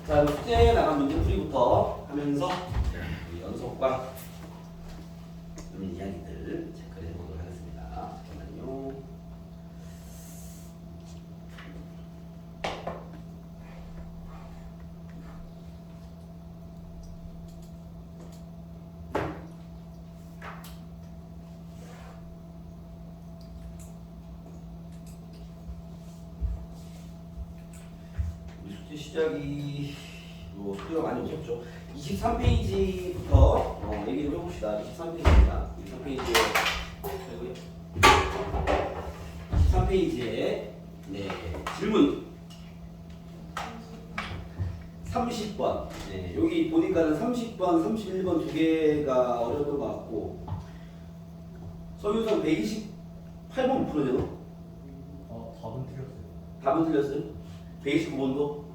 자, 숙제에 나간 문제풀이부터 하면서 우리 연속과 이야기들 체크를 해보도록 하겠습니다. 잠깐만요. 시작이 소리가 많이 없었죠. 23페이지부터 얘기 좀 해봅시다. 23페이지입니다. 23페이지에 네, 질문 30번. 네, 여기 보니까는 30번, 31번 두 개가 어려웠던 것 같고 서유선 128번 못 풀어내요? 답은 틀렸어요. 답은 틀렸어요? 129번도?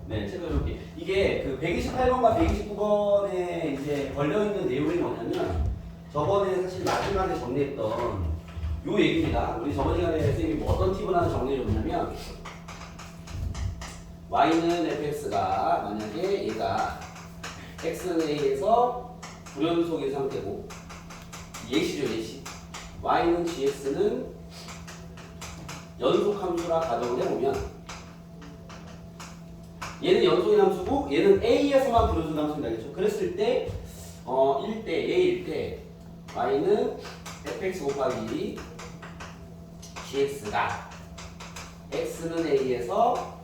네, 체크해볼게요. 이게 그 128번과 129번에 이제 걸려있는 내용이 뭐냐면 저번에 사실 마지막에 정리했던 요 얘기입니다. 우리 저번 시간에 선생님이 뭐 어떤 팁을 하나 정리해줬냐면 y는 fx가 만약에 얘가 x는 a에서 불연속인 상태고 예시죠, 예시. y는 gx는 연속함수라 가정을 해보면 얘는 연속인 함수고 얘는 A에서만 불연속인 함수입니다. 알겠죠? 그랬을 때 1대 A일 때 y는 fx 곱하기 gx가 x는 A에서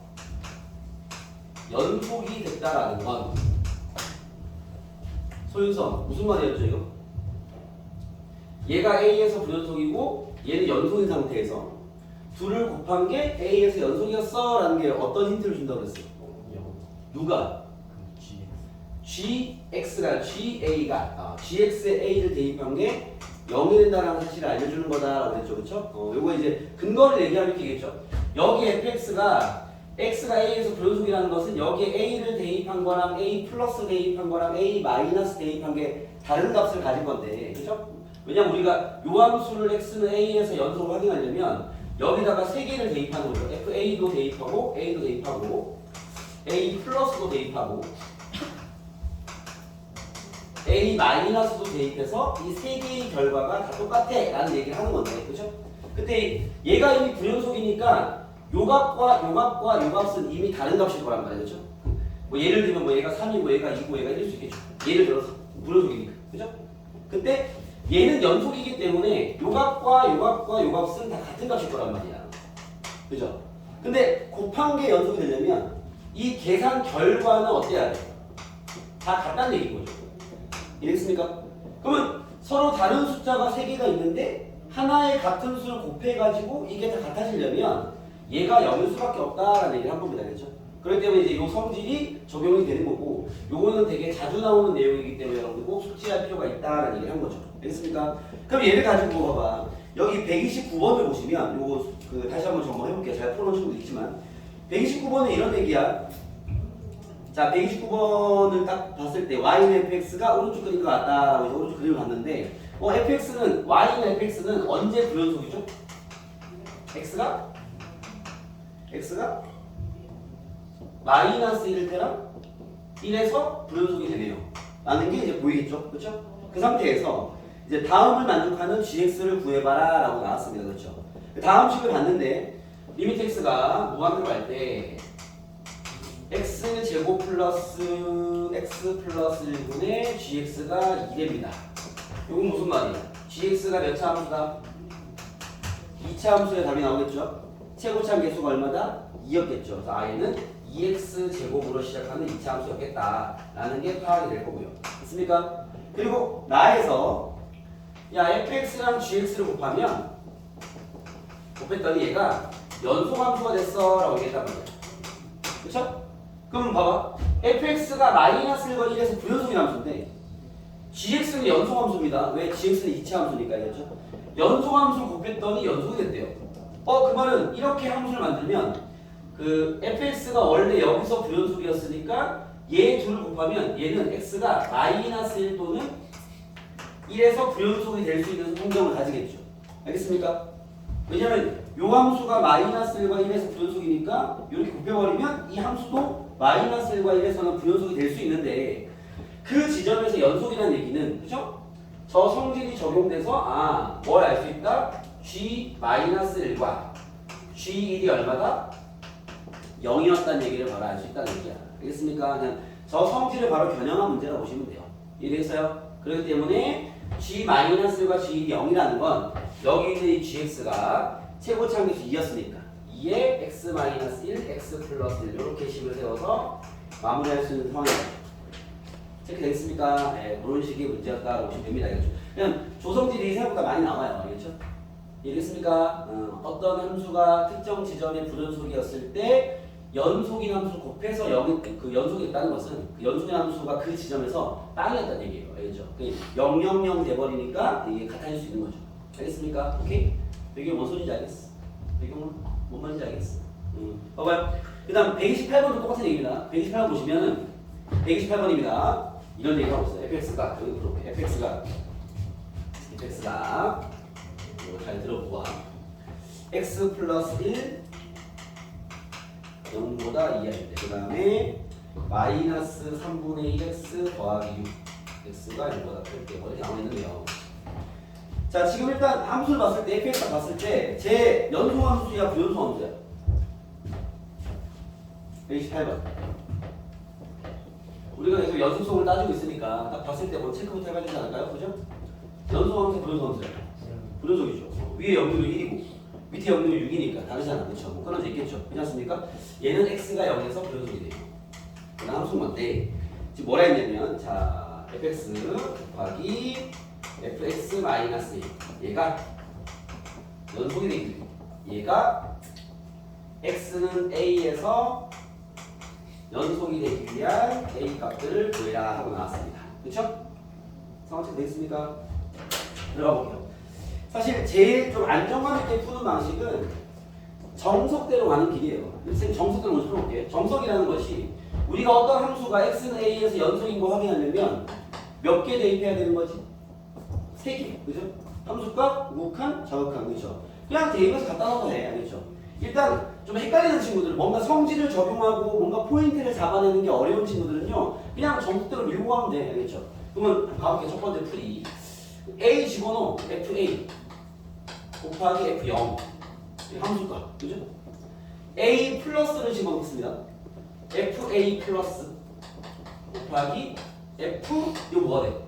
연속이 됐다라는 건 소윤성 무슨 말이었죠 이거? 얘가 A에서 불연속이고 얘는 연속인 상태에서 둘을 곱한 게 A에서 연속이었어 라는 게 어떤 힌트를 준다고 그랬어요? 누가? GX가 GA가 GX에 A를 대입한 게 0이 된다는 사실을 알려주는 거다라고 그랬죠, 그렇죠? 요거 이제 근거를 얘기하면 되겠죠. 여기 fx가 x가 a에서 불연속이라는 것은 여기에 a를 대입한 거랑 a 플러스 대입한 거랑 a 마이너스 대입한 게 다른 값을 가진 건데, 그렇죠? 왜냐면 우리가 요 함수를 x는 a에서 연속을 확인하려면 여기다가 세 개를 대입하는 거죠. fa도 대입하고 a도 대입하고 a 플러스도 대입하고 a 마이너스도 대입해서 이 세 개의 결과가 다 똑같아 라는 얘기를 하는 건데, 그죠? 그때 얘가 이미 불연속이니까 요 값과 요 값과 요 값은 이미 다른 값일 거란 말이죠, 그죠? 뭐 예를 들면 뭐 얘가 3이고 얘가 2고 얘가 1일 수 있겠죠. 예를 들어서 불연속이니까, 그죠? 근데 얘는 연속이기 때문에 요 값과 요 값과 요 값은 다 같은 값일 거란 말이야, 그죠? 근데 곱한 게 연속이 되려면 이 계산 결과는 어때야 돼? 다 같다는 얘기인 거죠. 이해됐습니까? 그러면 서로 다른 숫자가 3개가 있는데 하나의 같은 수를 곱해가지고 이게 다 같아지려면 얘가 0일 수밖에 없다라는 얘기를 한 겁니다. 그렇죠? 그렇기 때문에 이제 요 성질이 적용이 되는 거고 요거는 되게 자주 나오는 내용이기 때문에 여러분들 꼭 숙지할 필요가 있다라는 얘기를 한 거죠. 알겠습니까? 그럼 얘를 가지고 봐봐. 여기 129번을 보시면 요거 다시 한번 점검해볼게요. 잘 풀어놓은 친구도 있지만 129번은 이런 얘기야. 자, 129번을 딱 봤을 때 y는 fx가 오른쪽 그림 것 같다라고 해서 오른쪽 그림을 봤는데 y는 fx는 언제 불연속이죠? x가 마이너스 1일 때랑 1에서 불연속이 되네요 라는 게 이제 보이겠죠? 그렇죠? 그 상태에서 이제 다음을 만족하는 gx를 구해봐라 라고 나왔습니다. 그렇죠? 다음 식을 봤는데 리미트 x가 무한대로 갈 때 x 제곱 플러스 x 플러스 1분의 gx가 2됩니다. 이건 무슨 말이야? gx가 몇 차 함수다? 2차 함수의 답이 나오겠죠? 최고차 개수가 얼마다? 2였겠죠. 그래서 i는 2x 제곱으로 시작하는 2차 함수였겠다 라는 게 파악이 될 거고요. 됐습니까? 그리고 나에서 야 fx랑 gx를 곱했더니 얘가 연속함수가 됐어 라고 얘기했단 말이야. 그쵸? 그럼 봐봐. fx가 마이너스 1과 1에서 불연속인 함수인데 gx는 연속함수입니다. 왜? gx는 2차 함수니까, 그렇죠? 연속함수를 곱했더니 연속이 됐대요. 그 말은 이렇게 함수를 만들면 그 fx가 원래 여기서 불연속이었으니까 얘 둘을 곱하면 얘는 x가 마이너스 1 또는 1에서 불연속이 될 수 있는 성경을 가지겠죠. 알겠습니까? 왜냐면 요 함수가 마이너스 1과 1에서 불연속이니까 이렇게 곱해버리면 이 함수도 마이너스 1과 1에서는 불연속이 될 수 있는데 그 지점에서 연속이라는 얘기는 그죠? 저 성질이 적용돼서 뭘 알 수 있다? G-1과 G1이 얼마다? 0이었다는 얘기를 바로 알 수 있다는 얘기야. 알겠습니까? 그냥 저 성질을 바로 겨냥한 문제라 보시면 돼요. 이해되겠어요? 그렇기 때문에 G-1과 G1이 0이라는 건 여기 있는 이 GX가 최고차항에서 2였으니까 2에 X-1, X 플러스 1 이렇게 식을 세워서 마무리할 수 있는 상황이에요. 체크되겠습니까? 네, 그런 식의 문제였다고 보시면 됩니다. 그냥 조성질이 생각보다 많이 나와요. 알겠죠? 이해됐습니까? 어떤 함수가 특정 지점의 불연속이었을 때 연속인 함수 곱해서 그 연속이 있다는 것은 그 연속인 함수가 그 지점에서 빵이었다는 얘기예요. 알겠죠? 000 돼버리니까 이게 같아질 수 있는 거죠. 알겠습니까? 오케이? 배경 뭔 소리인지 알겠어? 배경은 뭔 말인지 알겠어? 봐봐요. 그 다음 128번도 똑같은 얘기입니다. 128번 보시면은 128번입니다. 이런 얘기가 있어요. fx가 이거 잘 들어보아. x 플러스 1 0보다 2야 돼. 그 다음에 마이너스 3분의 1x 더하기 6 x가 0보다 클 때 뭐 이렇게 나와 있는데요. 자, 지금 일단 함수를 봤을 때 fx를 봤을 때 제 연속 함수야 부연속 함수야? 128번. 우리가 계속 연속성을 따지고 있으니까 딱 봤을 때 뭐 체크부터 해봐야 되지 않을까요? 그죠? 연속함수 부연속 함수야. 부연속이죠. 위에 영역은 1이고 밑에 영역은 6이니까 다르잖아. 그렇죠? 뭐 끊어져 있겠죠. 괜찮습니까? 얘는 x가 0에서 부연속이 돼요. 그다음 함수인데 지금 뭐라 했냐면 자 fx 곱하기 fx 마이너스 1 얘가 연속이 되기 얘가 x는 a에서 연속이 되기 위한 a 값들을 구해라 하고 나왔습니다. 그렇죠? 상황책 되겠습니까? 들어가 볼게요. 사실 제일 좀 안정감 있게 푸는 방식은 정석대로 가는 길이에요. 선생님 정석대로 먼저 풀어볼게요. 정석이라는 것이 우리가 어떤 함수가 x는 a에서 연속인 거 확인하려면 몇 개 대입해야 되는 거지? 3개. 그죠? 함수값, 우극한, 좌극한. 그죠? 그냥 대입해서 갖다 넣어도 돼. 알겠죠? 일단 좀 헷갈리는 친구들, 뭔가 성질을 적용하고 뭔가 포인트를 잡아내는 게 어려운 친구들은요, 그냥 정석대로 밀고 가면 돼. 알겠죠? 그러면 가볼게요. 첫 번째 풀이. a 집어넣어. fa 곱하기 f0. 함수값. 그죠? a 플러스를 집어넣습니다. fa 플러스 곱하기 f, 이거 뭐가 돼?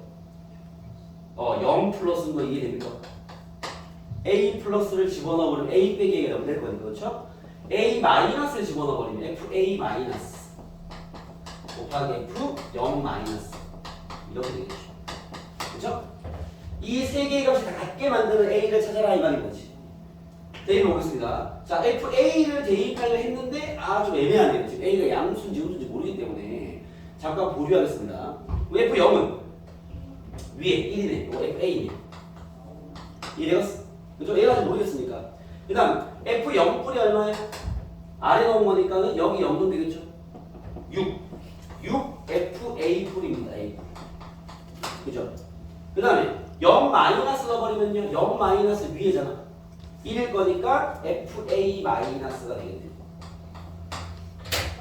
0 플러스인 거 이해됩니까? a 플러스를 집어넣어버리면 a 빼기 a가 0 될 거니까, 그렇죠? a 마이너스를 집어넣어버리면 fa 마이너스 곱하기 f 0 마이너스 이렇게 되겠죠. 그렇죠? 이 세 개의 값이 다 같게 만드는 a를 찾아라 이 말인 거지. 대입해 보겠습니다. 자, fa를 대입하려 했는데 좀 애매하네요. 지금 a가 양수인지 음수인지 모르기 때문에 잠깐 보류하겠습니다. f0은 위에 1이네. 이거 fa네. 이해되었어? 그죠? A가 좀 모르겠으니까. 그 다음 F0 뿔이 얼마예요? 아래 넣은 거니까는 여기 0은 되겠죠? 6 FA 뿔입니다. A 뿔. 그죠? 그 다음에 0 마이너스 넣어버리면요 0 마이너스 위에잖아. 1일 거니까 FA 마이너스가 되겠네요.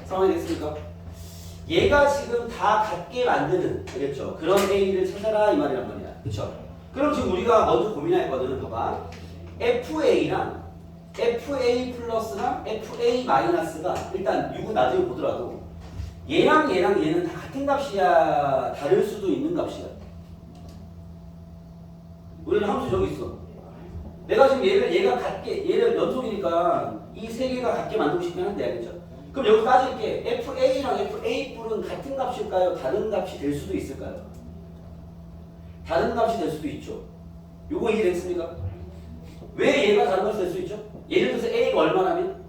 상황이 됐습니까? 얘가 지금 다 같게 만드는, 알겠죠? 그런 A를 찾아라 이 말이란 말이야. 그쵸? 그럼 지금 우리가 먼저 고민할 거는 봐봐. FA랑 FA 플러스랑 FA 마이너스가 일단 6은 나중에 보더라도 얘랑 얘는 다 같은 값이야? 다를 수도 있는 값이야? 우리는 함수 저기 있어. 내가 지금 얘를 연속이니까 이 세 개가 같게 만들고 싶긴 한데, 알겠죠? 그럼 여기서 따질게. FA랑 FA 뿔은 같은 값일까요? 다른 값이 될 수도 있을까요? 다른 값이 될 수도 있죠. 요거 이해됐습니까? 왜 얘가 다른 값이 될 수 있죠? 예를 들어서 A가 얼마라면?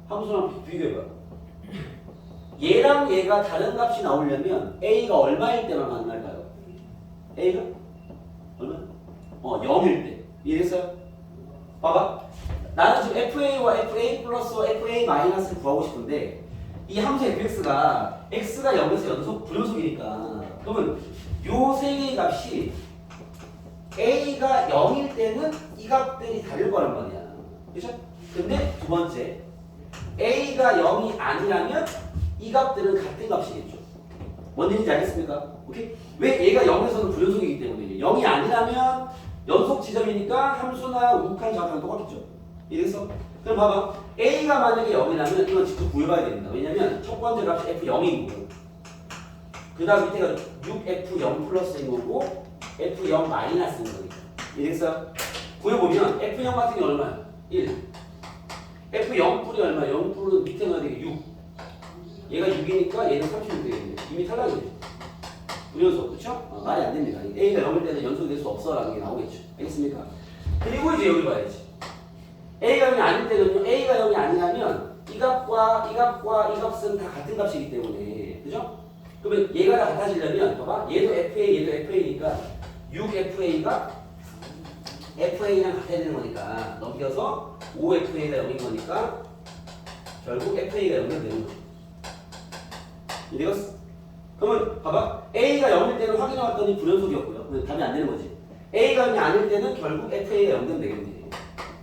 함수랑 비교해봐. 얘랑 얘가 다른 값이 나오려면 A가 얼마일 때만 만날까요? A가? 얼마? 0일 때. 이해됐어요? 봐봐. 나는 지금 FA와 FA 플러스와 FA 마이너스를 구하고 싶은데 이 함수 fx가 x가 0에서 불연속이니까 그러면 요 세 개의 값이 a가 0일 때는 이 값들이 다를 거란 말이야. 그죠? 근데 두 번째 A가 0이 아니라면 이 값들은 같은 값이겠죠. 뭔 얘기인지 알겠습니까? 오케이? 왜 얘가 0에서는 불연속이기 때문에 0이 아니라면 연속 지점이니까 함수나 우극한 좌표랑 똑같겠죠. 이래서 그럼 봐봐. A가 만약에 0이라면 이건 직접 구해봐야 됩니다. 왜냐면 첫 번째 값이 F0인 거고 그 다음 밑에가 6F0 플러스인 거고 F0 마이너스인 거니까. 이래서 구해보면 F0 같은 게 얼마야? 1 F0 뿔이 얼마야? 0 뿔은 밑에 넣어야 되게 6 얘가 6이니까 얘는 36 되겠네. 이미 탈락이네. 불연속, 그쵸? 말이 안 됩니다. A가 0일 때는 연속이 될 수 없어 라는 게 나오겠죠. 알겠습니까? 그리고 이제 여기 봐야지. A가 0이 아닐 때는요, A가 0이 아니라면 이 값과 이 값과 이 값은 다 같은 값이기 때문에, 그죠? 그러면 얘가 다 같아지려면, 봐봐. 얘도 FA, 얘도 FA니까 6FA가 FA랑 같아야 되는 거니까 넘겨서 5FA가 0인 거니까 결국 FA가 0이 되는 거죠. 이해갔어? 그러면 봐봐. A가 0일 때는 확인해봤더니 불연속이었고요. 답이 안 되는 거지. A가 0이 아닐 때는 결국 FA가 0되면 되겠네.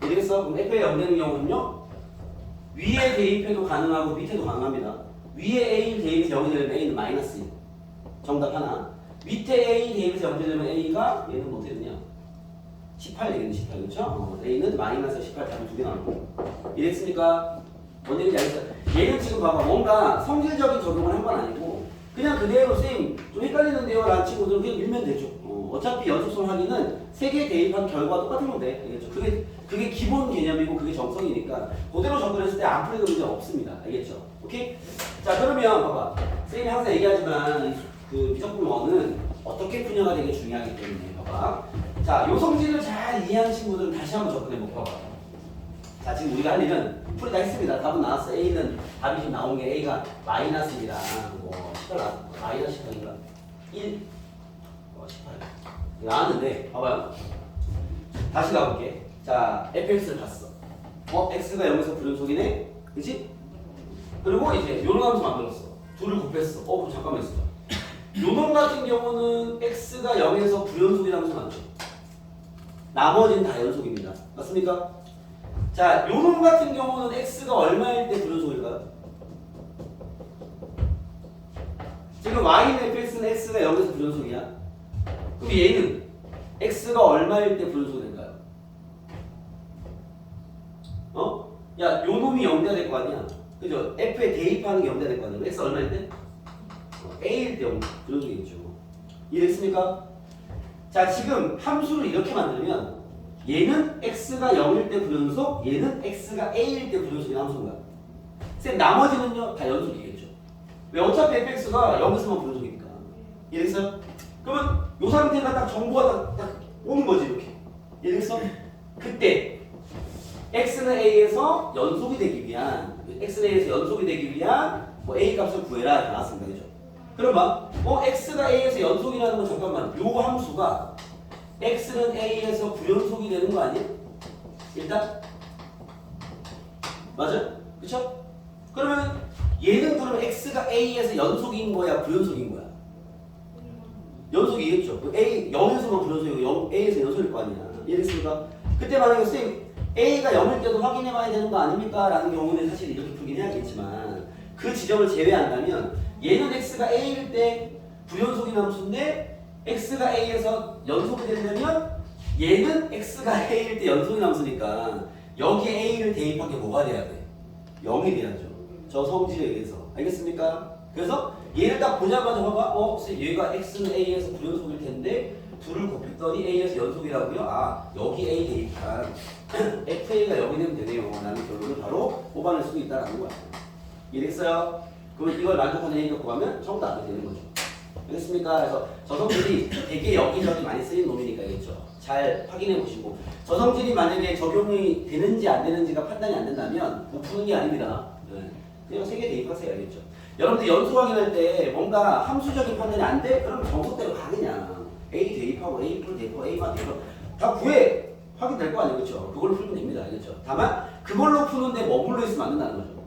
이해겠어? 그럼 FA가 0 되는 경우는요. 위에 대입해도 가능하고 밑에도 가능합니다. 위에 A 대입해서 0이 되면 A는 마이너스. 정답 하나. 밑에 A 대입해서 0이 되면 A가 얘는 뭐 되느냐? 18 되겠네. 18 그렇죠? A는 마이너스 18 답이 두 개 나오고. 이해했습니까? 뭔 얘기인지 알겠어요? 얘는 지금 봐봐. 뭔가 성질적인 적용을 한 건 아니고 그냥 그대로 쌤 좀 헷갈리는데요 라는 친구들은 그냥 밀면 되죠. 어차피 연속성 확인은 3개 대입한 결과가 똑같은 건데 알겠죠? 그게 기본 개념이고 그게 정성이니까 그대로 접근했을 때 안 풀리는 문제 없습니다. 알겠죠? 오케이? 자 그러면 봐봐. 쌤이 항상 얘기하지만 그 미적분 원은 어떻게 푸냐가 되게 중요하기 때문에 봐봐. 자, 요 성질을 잘 이해하는 친구들은 다시 한번 접근해볼까 봐봐. 자, 지금 우리가 할 일은 풀이 다 했습니다. 답은 나왔어. A는 답이 지금 나온 게 A가 마이너스 1이랑 뭐 18 나왔어. 마이너스 18인가? 1? 18. 나왔는데, 봐봐요. 다시 가볼게. 자, fx를 봤어. x가 0에서 불연속이네? 그치? 그리고 이제 요놈 함수 만들었어. 둘을 곱했어. 그럼 잠깐만 있어. 요놈 같은 경우는 x가 0에서 불연속이라는 함수 만들어. 나머지는 다 연속입니다. 맞습니까? 자, 요놈 같은 경우는 x가 얼마일 때 불연속일까요? 지금 y는 fx는 x가 0에서 불연속이야. 그럼 얘는 x가 얼마일 때 불연속이 될까요? 야, 요놈이 0돼야 될 거 아니야? 그죠? f에 대입하는 게 0돼야 될 거 아니야? x 얼마일 때? a일 때 0, 불연속이겠죠. 이해됐습니까? 자, 지금 함수를 이렇게 만들면 얘는 x가 0일 때 불연속, 얘는 x가 a일 때 불연속인 함수인 거야. 쌤, 나머지는요, 다 연속이겠죠. 왜? 어차피 fx가 0에서만 불연속이니까. 이해됐어요? 그러면 요 상태가 딱 정보가 딱 오는 거지, 이렇게. 이해됐어? 그때 x는 a에서 연속이 되기 위한, x는 a에서 연속이 되기 위한 뭐 a 값을 구해라 이렇게 나왔습니다. 그죠? 그럼 봐. x가 a에서 연속이라는 건 잠깐만, 요 함수가 x는 a에서 불연속이 되는 거 아니야? 일단 맞아? 그쵸? 그러면 얘는 그러면 x가 a에서 연속인 거야 불연속인 거야? 연속이겠죠. a 0에서만 불연속이고 a에서 연속일 거 아니야. 이해됐습니까? 그때 만약에 쌤 a가 0일 때도 확인해 봐야 되는 거 아닙니까? 라는 경우는 사실 이렇게 풀긴 해야겠지만 그 지점을 제외한다면 얘는 x가 a일 때 불연속인 함수인데 x가 a에서 연속이 되려면 얘는 x가 a일 때 연속인 함수니까 여기에 a를 대입한 게 뭐가 돼야 돼? 0이 돼야죠. 저 성질에 의해서. 알겠습니까? 그래서 얘를 딱 보자마자 봐봐. 얘가 x는 a에서 불연속일 텐데 둘을 곱했더니 a에서 연속이라고요? 아, 여기 a 대입한 fa가 0이 되면 되네요. 라는 결론을 바로 뽑아낼 수도 있다는 거야. 이해됐어요? 그러면 이걸 만족하는 a 갖고 가면 전부 다 되는 거죠. 알겠습니까? 그래서 저 성질이 되게 여기저기 많이 쓰이는 놈이니까 알겠죠? 잘 확인해 보시고 저 성질이 만약에 적용이 되는지 안 되는지가 판단이 안 된다면 못 푸는 게 아닙니다. 네. 그냥 3개 대입하세요. 알겠죠? 여러분들 연수 확인할 때 뭔가 함수적인 판단이 안 돼? 그럼 정석대로 가 그냥 A 대입하고 A 풀 대입하고 A만 대입하고 다 구해 확인될 거 아니에요? 그렇죠? 그걸로 풀면 됩니다. 알겠죠? 다만 그걸로 푸는데 머물러 있으면 안 된다는 거죠.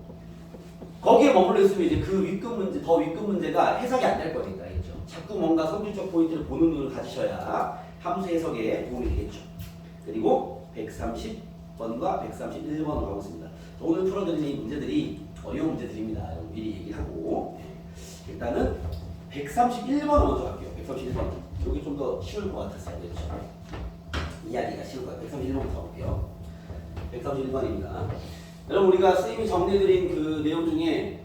거기에 머물러 있으면 이제 그 윗급 문제, 더 윗급 문제가 해석이 안 될 거니까, 알겠죠? 자꾸 뭔가 성질적 포인트를 보는 눈을 가지셔야 함수 해석에 도움이 되겠죠. 그리고 132번. 130번과 131번으로 가고 있습니다. 오늘 풀어드리는 이 문제들이 어려운 문제들입니다. 여러분 미리 얘기를 하고 일단은 131번 먼저 갈게요. 131번 여기 좀 더 쉬울 것 같았어요. 그렇죠? 이야기가 쉬울 것 같아요. 131번부터 가볼게요. 131번입니다. 여러분 우리가 선생님이 정리해드린 그 내용 중에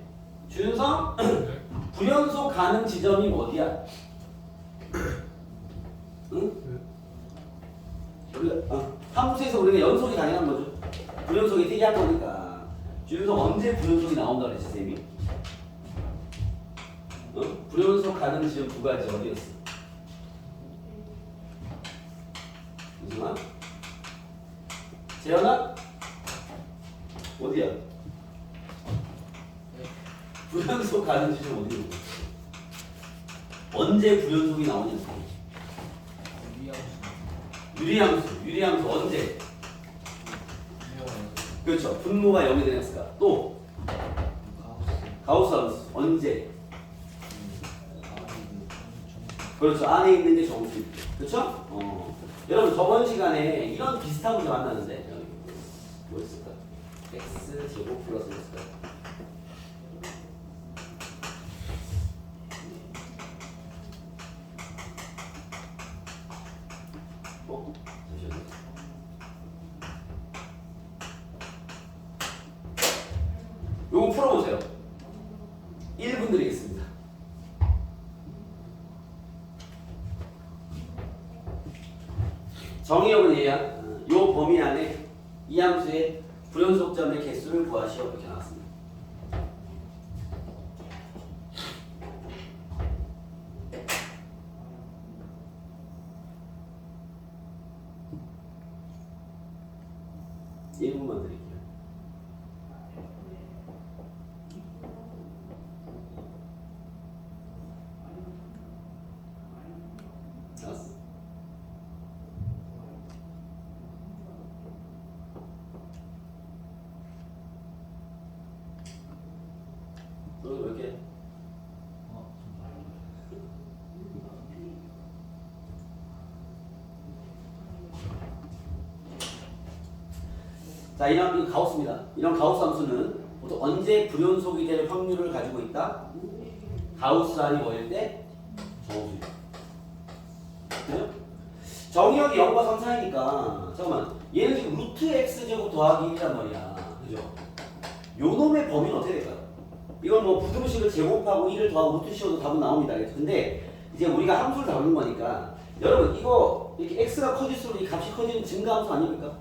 준성 불연속 가능 지점이 어디야? 응? 우리가 함수에서 우리가 연속이 가능한 거죠. 불연속이 특이한 거니까 준성 언제 불연속이 나온다 그랬지 선생님이? 불연속 가능 지점 두 가지 어디였어? 이승아? 재현아? 어디야? 불연속 가능 지점 어디로? 언제 불연속이 나오냐? 유리함수 언제? 그렇죠. 분모가 0이 되었을까? 또 가우스 함수 언제? 그렇죠. 안에 있는 게 정수. 그렇죠? 여러분 저번 시간에 이런 비슷한 문제 만났는데 뭐였을까? x 제곱 플러스 였을까? 잠시만요. 요거 풀어보세요. 1분 드리겠습니다. 정의역은 얘야. 요 범위 안에 이 함수의 불연속점의 개수를 구하시오. 이렇게 나왔습니다. 일분만 드릴게요. 나왔어. 너 왜 이렇게? 자, 이런 가우스입니다. 이런 가우스 함수는 보통 언제 불연속이 될 확률을 가지고 있다? 가우스안이 뭐일 때? 정수일. 그죠? 정의역이 0과 3 사이니까 잠깐만 얘는 지금 루트 x 제곱 더하기 1이란 말이야. 그죠? 요 놈의 범위는 어떻게 될까요? 이건 뭐 부등식을 제곱하고 1을 더하고 루트 씌워도 답은 나옵니다. 근데 이제 우리가 함수를 다루는 거니까 여러분 이거 이렇게 x가 커질수록 이 값이 커지는 증가함수 아닙니까?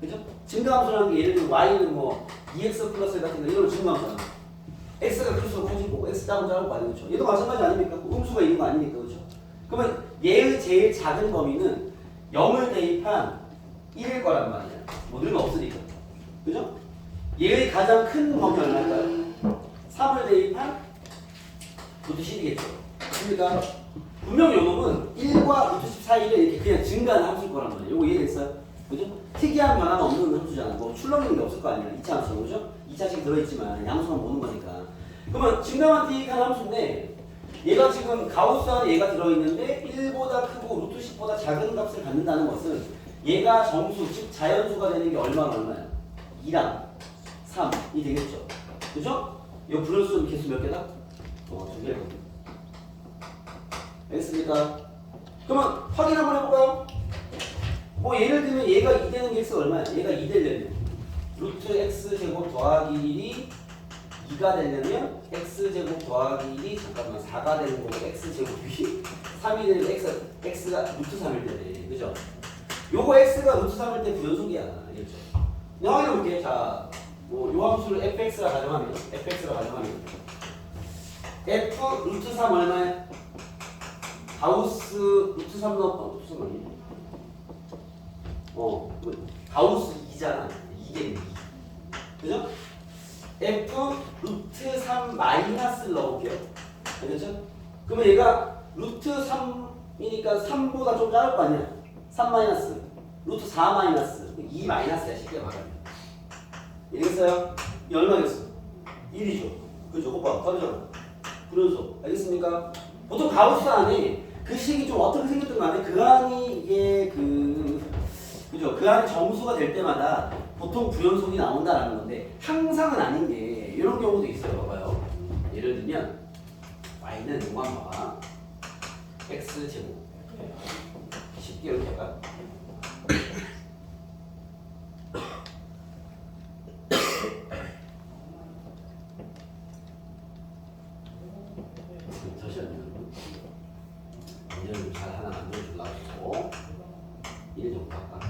그죠? 증가함수라는 게 예를 들면 y는 뭐 2x 플러스 같은 거 이런 증가함수잖아. x가 클수록 커지고 x 작은 거 아니죠? 얘도 마찬가지 아닙니까? 음수가 있는 거 아닙니까? 그죠? 그러면 얘의 제일 작은 범위는 0을 대입한 1일 거란 말이야. 뭐 늘면 없으니까. 그죠? 얘의 가장 큰 범위 얼마일까요? 3을 대입한 루트 10이겠죠. 그러니까 분명히 요 놈은 1과 루트 10 사이에 이렇게 그냥 증가하는 함수일 거란 말이에요. 요거 이해됐어요? 그죠? 특이한 변화가 없는 함수잖아. 뭐 출렁이는 게 없을 거 아니야. 2차 함수. 그죠? 2차씩 들어있지만 양수만 보는 거니까. 그러면 증가만 대입한 함수인데 얘가 지금 가우스 안에 얘가 들어있는데 1보다 크고 루트 10보다 작은 값을 갖는다는 것은 얘가 정수, 즉 자연수가 되는 게 얼마야? 2랑 3이 되겠죠. 그죠? 이 불연수 개수 몇 개다? 2개거든요. 알겠습니까? 그러면 확인 한번 해볼까요? 뭐 예를 들면 얘가 2 되는 게 x가 얼마야? 얘가 2 되려면 루트 x 제곱 더하기 1이 2가 되려면 x 제곱 더하기 1이 잠깐만 4가 되는 거고 x 제곱이 3이 되면 x가 루트 3일 때네. 그죠? 요거 x가 루트 3일 때 불연속이야. 알겠죠? 그냥 확인해 볼게. 자, 뭐 요 함수를 fx라 가정하면 f 루트 3 얼마야? 가우스 루트 3 넣어. 루트 3 아니야? 가우스 2잖아. 이게 2. 그죠? f 루트 3 마이너스를 넣어볼게요. 알겠죠? 그러면 얘가 루트 3이니까 3보다 좀 작을 거 아니야? 3 마이너스 루트 4 마이너스 2 마이너스야. 쉽게 말하면 이해했어요? 이 얼마겠어? 1이죠. 그죠? 오빠 다르잖아. 불연속. 알겠습니까? 보통 가우스 안에 그 식이 좀 어떻게 생겼든 간에 그 안이 이게 그죠? 그 안이 정수가 될 때마다 보통 불연속이 나온다라는 건데 항상은 아닌 게 이런 경우도 있어요. 봐봐요. 예를 들면 y는 요만 봐봐. x 제곱 쉽게 이렇게 할까요? 잠시만요. 문제를 잘 하나 만들어주려고 1 정도 할까?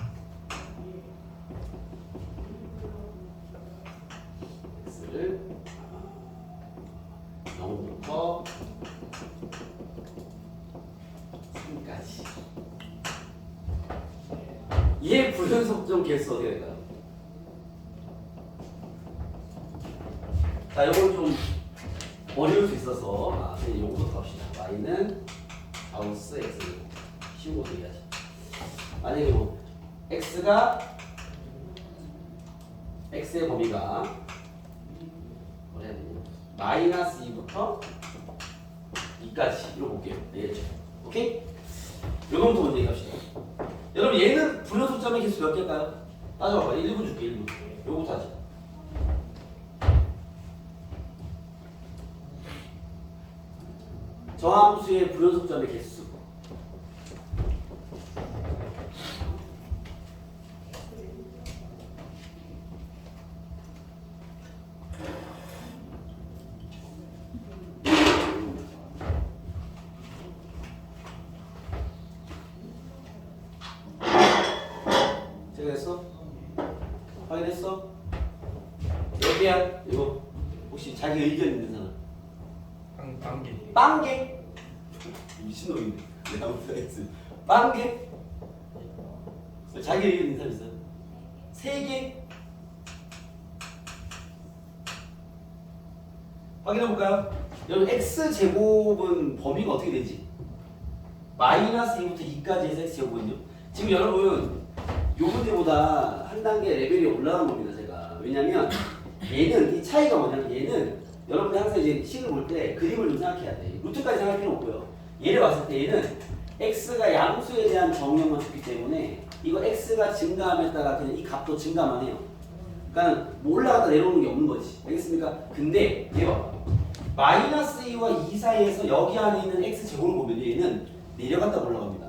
x를 0부터 3까지 얘 불연속점 개수 어떻게 될까요? 자, 이건 좀 어려울 수 있어서 요거부터 합시다. y는 가우스 x 쉬운 것도 이해하지. 만약에 뭐 x의 범위가 뭐라 해야 되냐? 마이너스 2부터 2까지 이거 볼게요. 이해했죠? 오케이? 요거부터 먼저 얘기합시다. 여러분 얘는 불연속점의 개수 몇 개일까요? 따져봐봐. 1분 줄게 1분. 요거부터 하자. 저함수의 불연속점의 개수. 제가 했어? 확인했어? 몇 개야? 이거 혹시 자기 의견 있는 사람? 빵개. 빵개? 미친놈이네. 내가 못하겠어. 빵개? 자기 의견 있는 사람 있어요? 3개? 확인해볼까요? 여러분 x제곱은 범위가 어떻게 되지? 마이너스 2부터 2까지 해서 x제곱은요? 지금 여러분 요 문제보다 한 단계 레벨이 올라간 겁니다 제가. 왜냐면 얘는 이 차이가 뭐냐면 얘는 여러분이 항상 이제 식을 볼 때 그림을 좀 생각해야 돼. 루트까지 생각할 필요는 없고요. 얘를 봤을 때 얘는 x가 양수에 대한 정의만 줬기 때문에 이거 x가 증가함에 따라 그냥 이 값도 증가만 해요. 그러니까 뭐 올라갔다 내려오는 게 없는 거지. 알겠습니까? 근데 얘가 마이너스 2와 2 사이에서 여기 안에 있는 x제곱을 보면 얘는 내려갔다 올라갑니다.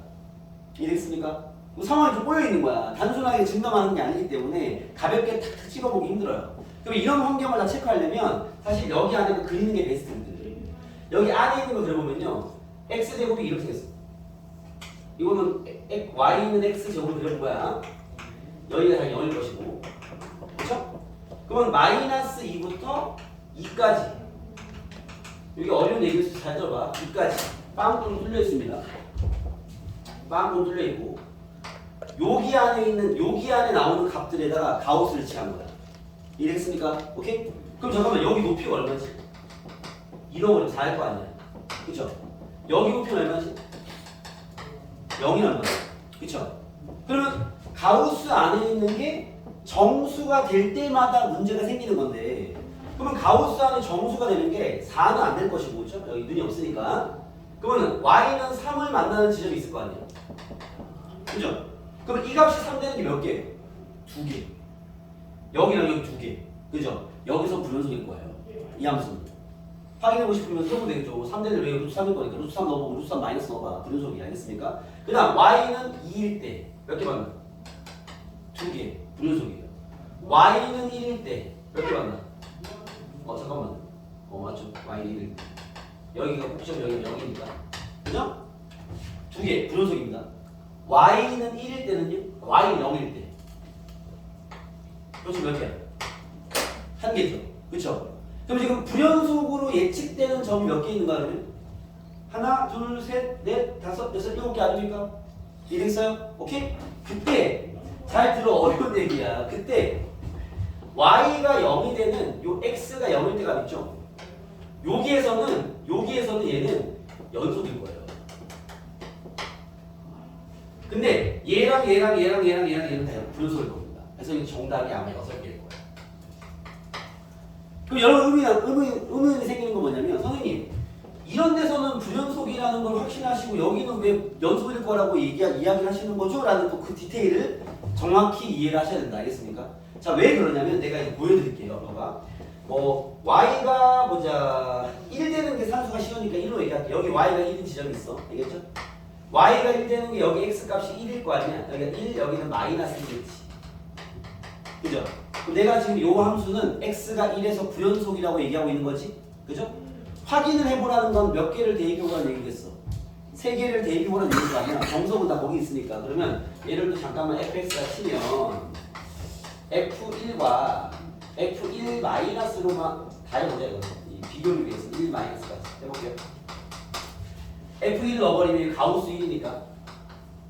이해됐습니까? 상황이 좀 꼬여 있는 거야. 단순하게 증가만 하는 게 아니기 때문에 가볍게 탁탁 찍어보기 힘들어요. 그럼 이런 환경을 다 체크하려면 사실 여기 안에 그 그리는 게 베스트거든요. 여기 안에 있는 거 그려보면요. x제곱이 이렇게 됐어. 이거는 y는 x제곱을 그려본 거야. 여기가 당연히 0일 것이고. 그렇죠? 그러면 마이너스 2부터 2까지. 여기 어려운 얘기를 잘 들어봐. 2까지. 빵꾸로 뚫려 있습니다. 빵꾸로 뚫려 있고. 여기 안에 나오는 값들에다가 가우스를 칠한 거야. 이해했습니까? 오케이? 그럼 잠깐만 여기 높이가 얼마지? 이런 걸 다 할 거 아니야. 그쵸? 여기 높이는 얼마지? 0이 얼마야? 그쵸? 그러면 가우스 안에 있는 게 정수가 될 때마다 문제가 생기는 건데 그러면 가우스 안에 정수가 되는 게 4는 안 될 것이고 그쵸? 여기 눈이 없으니까 그러면 y는 3을 만나는 지점이 있을 거 아니에요. 그죠? 그럼 이 값이 3 되는 게 몇 개? 2개. 여기랑 여기 2개. 그죠? 여기서 불연속일 거예요. 이 함수는. 확인하고 싶으면 써도 되겠죠. 3대를 왜 루트 3일 거니까 루트 3 넣어보고 루트 3 마이너스 넣어봐. 불연속이 알겠습니까? 그 다음 y는 2일 때 몇 개 만나? 2개. 불연속이에요. y는 1일 때 몇 개 만나? 잠깐만. 맞죠. y는 1일 때. 여기가 꼭지점 여기가 0이니까. 그죠? 2개. 불연속입니다. y는 1일 때는요? y는 0일 때. 그렇죠 몇 개야? 한 개죠. 그쵸? 그럼 지금 불연속으로 예측되는 점이 몇 개 있는가 그러면? 하나, 둘, 셋, 넷, 다섯, 여섯, 일곱 개 아닙니까? 이해됐어요? 오케이? 그때 잘 들어 어려운 얘기야. 그때 y가 0이 되는 요 x가 0일 때가 있죠? 여기에서는 얘는 연속일 거예요. 근데 얘랑 다 불연속일 겁니다. 그래서 이 정답이 아마 6개일 거예요. 그럼 여러분 의문이 생기는 건 뭐냐면 선생님 이런 데서는 불연속이라는 걸 확신하시고 여기는 왜 연속일 거라고 이야기를 하시는 거죠? 라는 또 그 디테일을 정확히 이해를 하셔야 된다. 알겠습니까? 자, 왜 그러냐면 내가 이거 보여드릴게요. 봐봐. y가 보자 1 되는 게 산수가 쉬우니까 1로 얘기할게. 여기 y가 1인 지점이 있어. 알겠죠? y가 1 되는 게 여기 x 값이 1일 거 아니야. 여기가 1, 여기는 마이너스 1이지. 그죠? 그럼 내가 지금 요 함수는 x가 1에서 불연속이라고 얘기하고 있는 거지. 그죠? 확인을 해보라는 건 몇 개를 대입해보라는 얘기겠어. 3개를 대입해보라는 얘기가 아니야. 정석은 다 거기 있으니까. 그러면 예를 들어 잠깐만 fx가 치면 f1과 f1 마이너스로만 다 해보자 이거. 이 비교를 위해서 1 마이너스까지 해볼게요. f1 넣어버리면 가우스 1이니까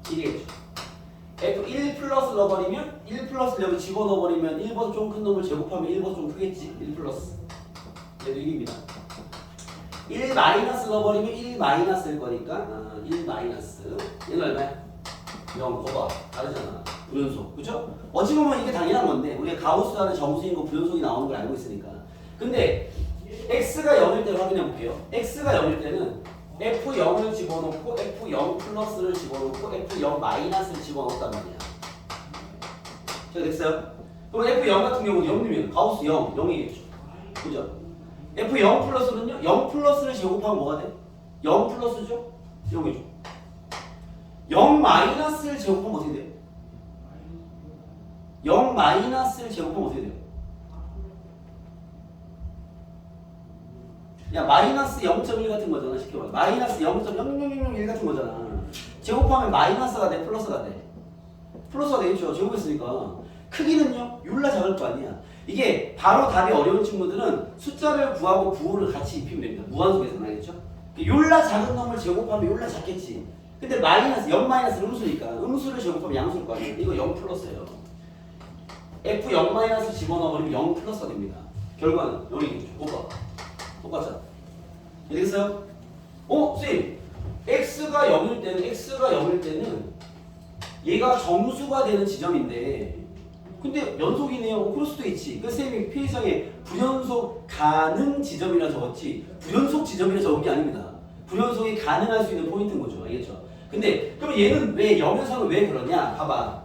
1이겠죠. f1 플러스 넣어버리면 1 플러스를 여기 집어넣어버리면 1보다 좀 큰 놈을 제곱하면 1보다 좀 크겠지. 1 플러스 얘도 1입니다. 1 마이너스 넣어버리면 1 마이너스일 거니까 1 마이너스 얘는 얼마야? 0. 거봐 다르잖아. 불연속 그죠? 어찌 보면 이게 당연한 건데 우리가 가우스라는 정수인 거 불연속이 나오는 걸 알고 있으니까. 근데 x가 0일 때 확인해 볼게요. x가 0일 때는 f0을 집어넣고 f0 플러스를 집어넣고 f0 마이너스를 집어넣었단 말이야. 자 됐어요? 그럼 f0 같은 경우는 0이면 가우스 0, 0이겠죠. 그죠? f0 플러스는요? 0 플러스를 제곱하면 뭐가 돼? 0 플러스죠? 0이죠. 0 마이너스를 제곱하면 어떻게 돼요? 0 마이너스를 제곱하면 어떻게 돼요? 야 마이너스 0.1 같은 거잖아. 쉽게 말해 마이너스 0.0001 같은 거잖아. 제곱하면 마이너스가 돼 플러스가 돼? 플러스가 되겠죠. 제곱했으니까. 크기는요 율라 작을 거 아니야. 이게 바로 답이 어려운 친구들은 숫자를 구하고 부호를 같이 입히면 됩니다. 무한속에서는 알겠죠? 율라 작은 놈을 제곱하면 율라 작겠지. 근데 마이너스 0 마이너스 음수니까 음수를 제곱하면 양수일 거 아니에요. 이거 0 플러스예요. f0 마이너스 집어넣어버리면 0 플러스가 됩니다. 결과는 0이겠죠. 똑같잖아. 되겠어요? 선생님 x가 0일 때는 얘가 정수가 되는 지점인데 근데 연속이네요. 그럴 수도 있지. 그 쌤이 페이지상에 불연속 가능 지점이라 적었지 불연속 지점이라 적은 게 아닙니다. 불연속이 가능할 수 있는 포인트인 거죠. 알겠죠? 근데 그럼 얘는 왜 0에서는 왜 그러냐? 봐봐.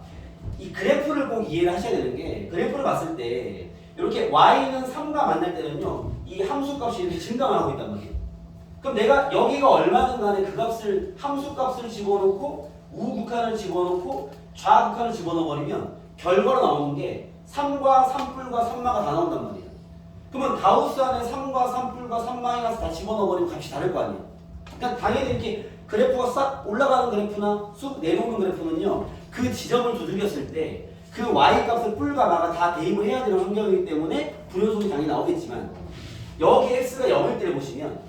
이 그래프를 꼭 이해를 하셔야 되는 게 그래프를 봤을 때 이렇게 y는 3과 만날 때는요 이 함수값이 이렇게 증가하고 있단 말이에요. 그럼 내가 여기가 얼마든 간에 그 값을 함수값을 집어넣고 우극한을 집어넣고 좌극한을 집어넣어버리면 결과로 나오는 게 3과 3뿔과 3마가 다 나온단 말이에요. 그러면 가우스 안에 3과 3뿔과 3 마이너스 다 집어넣어버리면 값이 다를 거 아니에요. 그러니까 당연히 이렇게 그래프가 싹 올라가는 그래프나 쑥 내려오는 그래프는요 그 지점을 두들겼을 때 그 y값을 뿔과 마가 다 대입을 해야 되는 환경이기 때문에 불연속이 당연히 나오겠지만 여기 x가 0일 때 보시면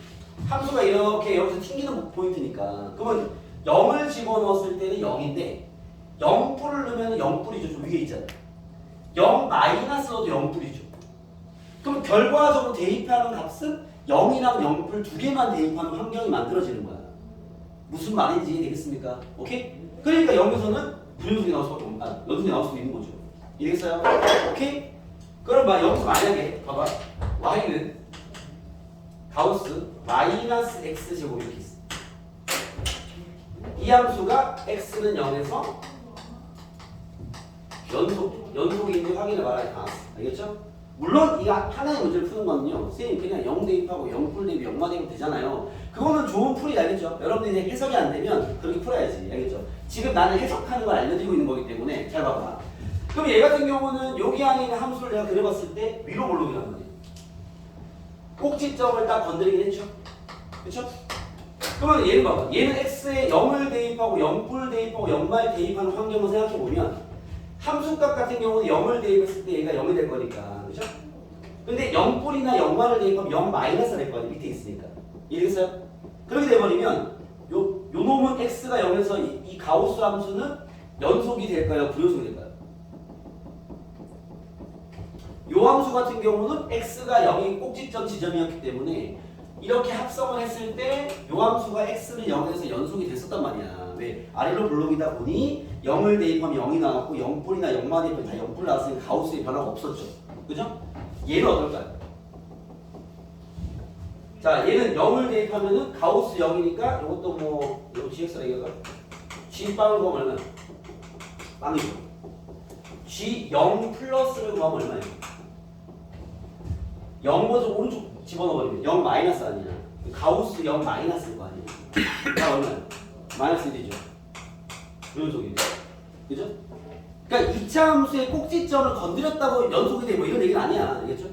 함수가 이렇게 여기서 튕기는 포인트니까 그러면 0을 집어넣었을 때는 0인데 0뿔을 넣으면 0뿔이죠. 좀 위에 있잖아요. 0 마이너스 넣어도 0뿔이죠. 그럼 결과적으로 대입하는 값은 0이랑 0뿔 두 개만 대입하는 환경이 만들어지는 거야. 무슨 말인지 이해되겠습니까? 오케이? 그러니까 여기서는 불연속이 나올 수밖에 없는 연속이 나올 수도 있는 거죠. 이해겠어요? 오케이? 그럼 여기서 만약에 봐봐. y는 가우스 마이너스 x 제곱 이렇게 있어. 이 함수가 x는 0에서 연속인지 확인해 봐라. 알겠죠? 물론 이 하나의 문제를 푸는 거는요. 선생님 그냥 0 대입하고 0뿔 대입 0마 대입 되잖아요. 그거는 좋은 풀이 알겠죠? 여러분들이 이제 해석이 안 되면 그렇게 풀어야지. 알겠죠? 지금 나는 해석하는 걸 알려드리고 있는 거기 때문에 잘 봐봐. 그럼 얘 같은 경우는 여기 안에 있는 함수를 내가 그려봤을 때 위로 볼록이란 말이에요. 꼭지점을 딱 건드리긴 했죠? 그쵸? 그러면 얘는 봐봐. 얘는 x에 0을 대입하고 0뿔 대입하고 0말 대입하는 환경을 생각해보면 함수값 같은 경우는 0을 대입했을 때 얘가 0이 될 거니까. 그죠? 근데 0뿔이나 0말을 대입하면 0 마이너스가 될 거 아니에요. 밑에 있으니까. 이해됐어요? 그렇게 돼버리면 요 놈은 x가 0에서 이 가우스 함수는 연속이 될까요? 불연속이 될까요? 요 함수 같은 경우는 x가 0이 꼭지점 지점이었기 때문에 이렇게 합성을 했을 때 요 함수가 x는 0에서 연속이 됐었단 말이야. 왜? 아래로 블록이다 보니 0을 대입하면 0이 나왔고 0뿔이나 0마 대입하면 다 0뿔 나왔으니 가우스의 변화가 없었죠. 그죠? 얘는 어떨까요? 자, 얘는 0을 대입하면은 가우스 0이니까 이것도 뭐 이거 gx라 얘기할까요? g 빵은 거 얼마나? 빵이죠. G0 플러스를 구하면 얼마예요? 0보다 오른쪽 집어넣어버리면 0 마이너스 아니야. 가우스 0 마이너스일 거 아니에요. 다 얼마야? 마이너스 1이죠. 연속이죠. 그죠? 그러니까 2차 함수의 꼭지점을 건드렸다고 연속이 돼 뭐 이런 얘기는 아니야. 알겠죠?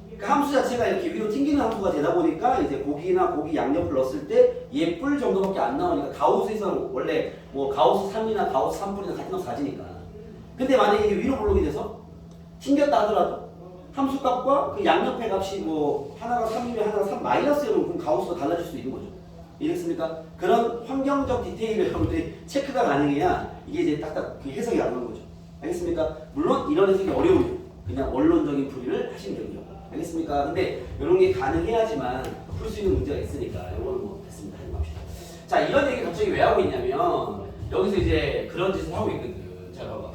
그러니까 함수 자체가 이렇게 위로 튕기는 함수가 되다 보니까 이제 고기나 고기 양옆을 넣었을 때 얘 뿔 정도밖에 안 나오니까 가우스에서는 원래 뭐 가우스 3이나 가우스 3뿔이나 같은 값 가지니까. 근데 만약에 이게 위로 블록이 돼서 튕겼다 하더라도 함수값과 그 양옆의 값이 뭐 하나가 3이면 하나가 3 마이너스면 그럼 가우스가 달라질 수도 있는 거죠. 이해됐습니까? 그런 환경적 디테일을 여러분들이 체크가 가능해야 이게 이제 딱딱 그 해석이 나오는 거죠. 알겠습니까? 물론 이런 해석이 어려우면 그냥 원론적인 풀이를 하시면 되고요. 알겠습니까? 근데 이런 게 가능해야지만 풀 수 있는 문제가 있으니까 이거는 뭐 됐습니다. 하지 맙시다. 자, 이런 얘기 갑자기 왜 하고 있냐면 여기서 이제 그런 짓을 하고 있거든. 자, 봐봐.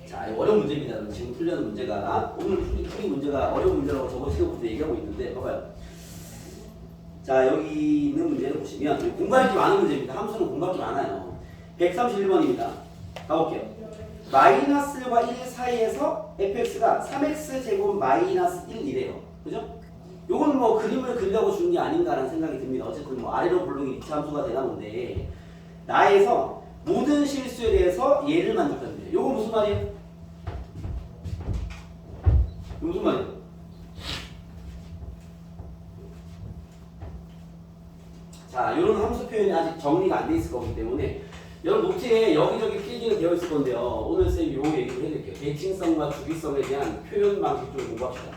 자, 어려운 문제입니다. 지금 풀려는 문제가 오늘 풀이 문제가 어려운 문제라고 저번 시간부터 얘기하고 있는데 봐봐요. 자, 여기 있는 문제를 보시면 공부할 게 많은 문제입니다. 함수는 공부할 게 많아요. 131번입니다. 가볼게요. 마이너스과 1 사이에서 fx가 3x 제곱 마이너스 1이래요. 그죠? 요건 뭐 그림을 그리려고 주는 게 아닌가라는 생각이 듭니다. 어쨌든 뭐 아래로 블록이 2차 함수가 되나 본데 나에서 모든 실수에 대해서 얘를 만족한대요. 요거 무슨 말이에요? 무슨 말이에요? 자, 이런 함수 표현이 아직 정리가 안 돼 있을 거기 때문에 여러분 노트에 여기저기 필기는 되어 있을 건데요. 오늘 쌤이 요 얘기를 해드릴게요. 대칭성과 주기성에 대한 표현 방식 좀 공부합시다.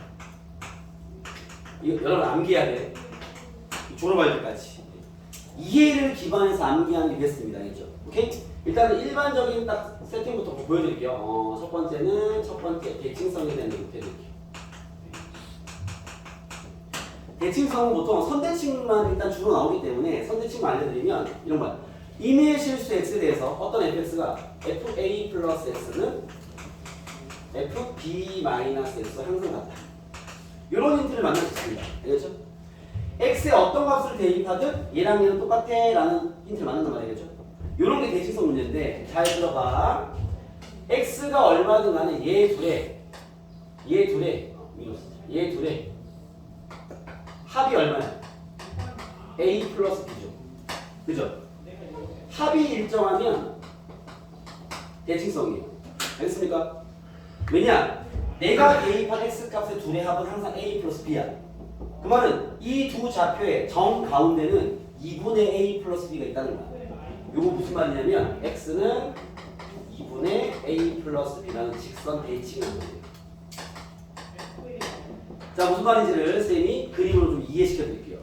이거 여러분 암기해야 돼. 졸업할 때까지. 이해를 기반해서 암기하는 게 베스트입니다. 알겠죠? 오케이? 일단은 일반적인 딱 세팅부터 보여드릴게요. 첫 번째 대칭성에 대한 얘기 해드릴게요. 대칭성은 보통 선대칭만 일단 주로 나오기 때문에 선대칭만 알려드리면 이런 거야. 임의의 실수 x에 대해서 어떤 fx가 fa 플러스 x는 fb 마이너스 x와 항상 같다. 이런 힌트를 만날 수 있습니다. 알겠죠? x에 어떤 값을 대입하든 얘랑 얘는 똑같아 라는 힌트를 만난단 말이겠죠? 이런 게 대칭성 문제인데 잘 들어봐. x가 얼마든 간에 얘 둘의 합이 얼마야? a 플러스 b죠. 그죠? 합이 일정하면 대칭성이에요. 알겠습니까? 왜냐? 내가 대입한 x 값의 둘의 합은 항상 a 플러스 b야. 그 말은 이 두 좌표의 정 가운데는 2분의 a 플러스 b가 있다는 거야. 이거 무슨 말이냐면 x는 2분의 a 플러스 b라는 직선 대칭을 거예요. 자, 무슨 말인지를 쌤이 그림으로 좀 이해시켜 드릴게요.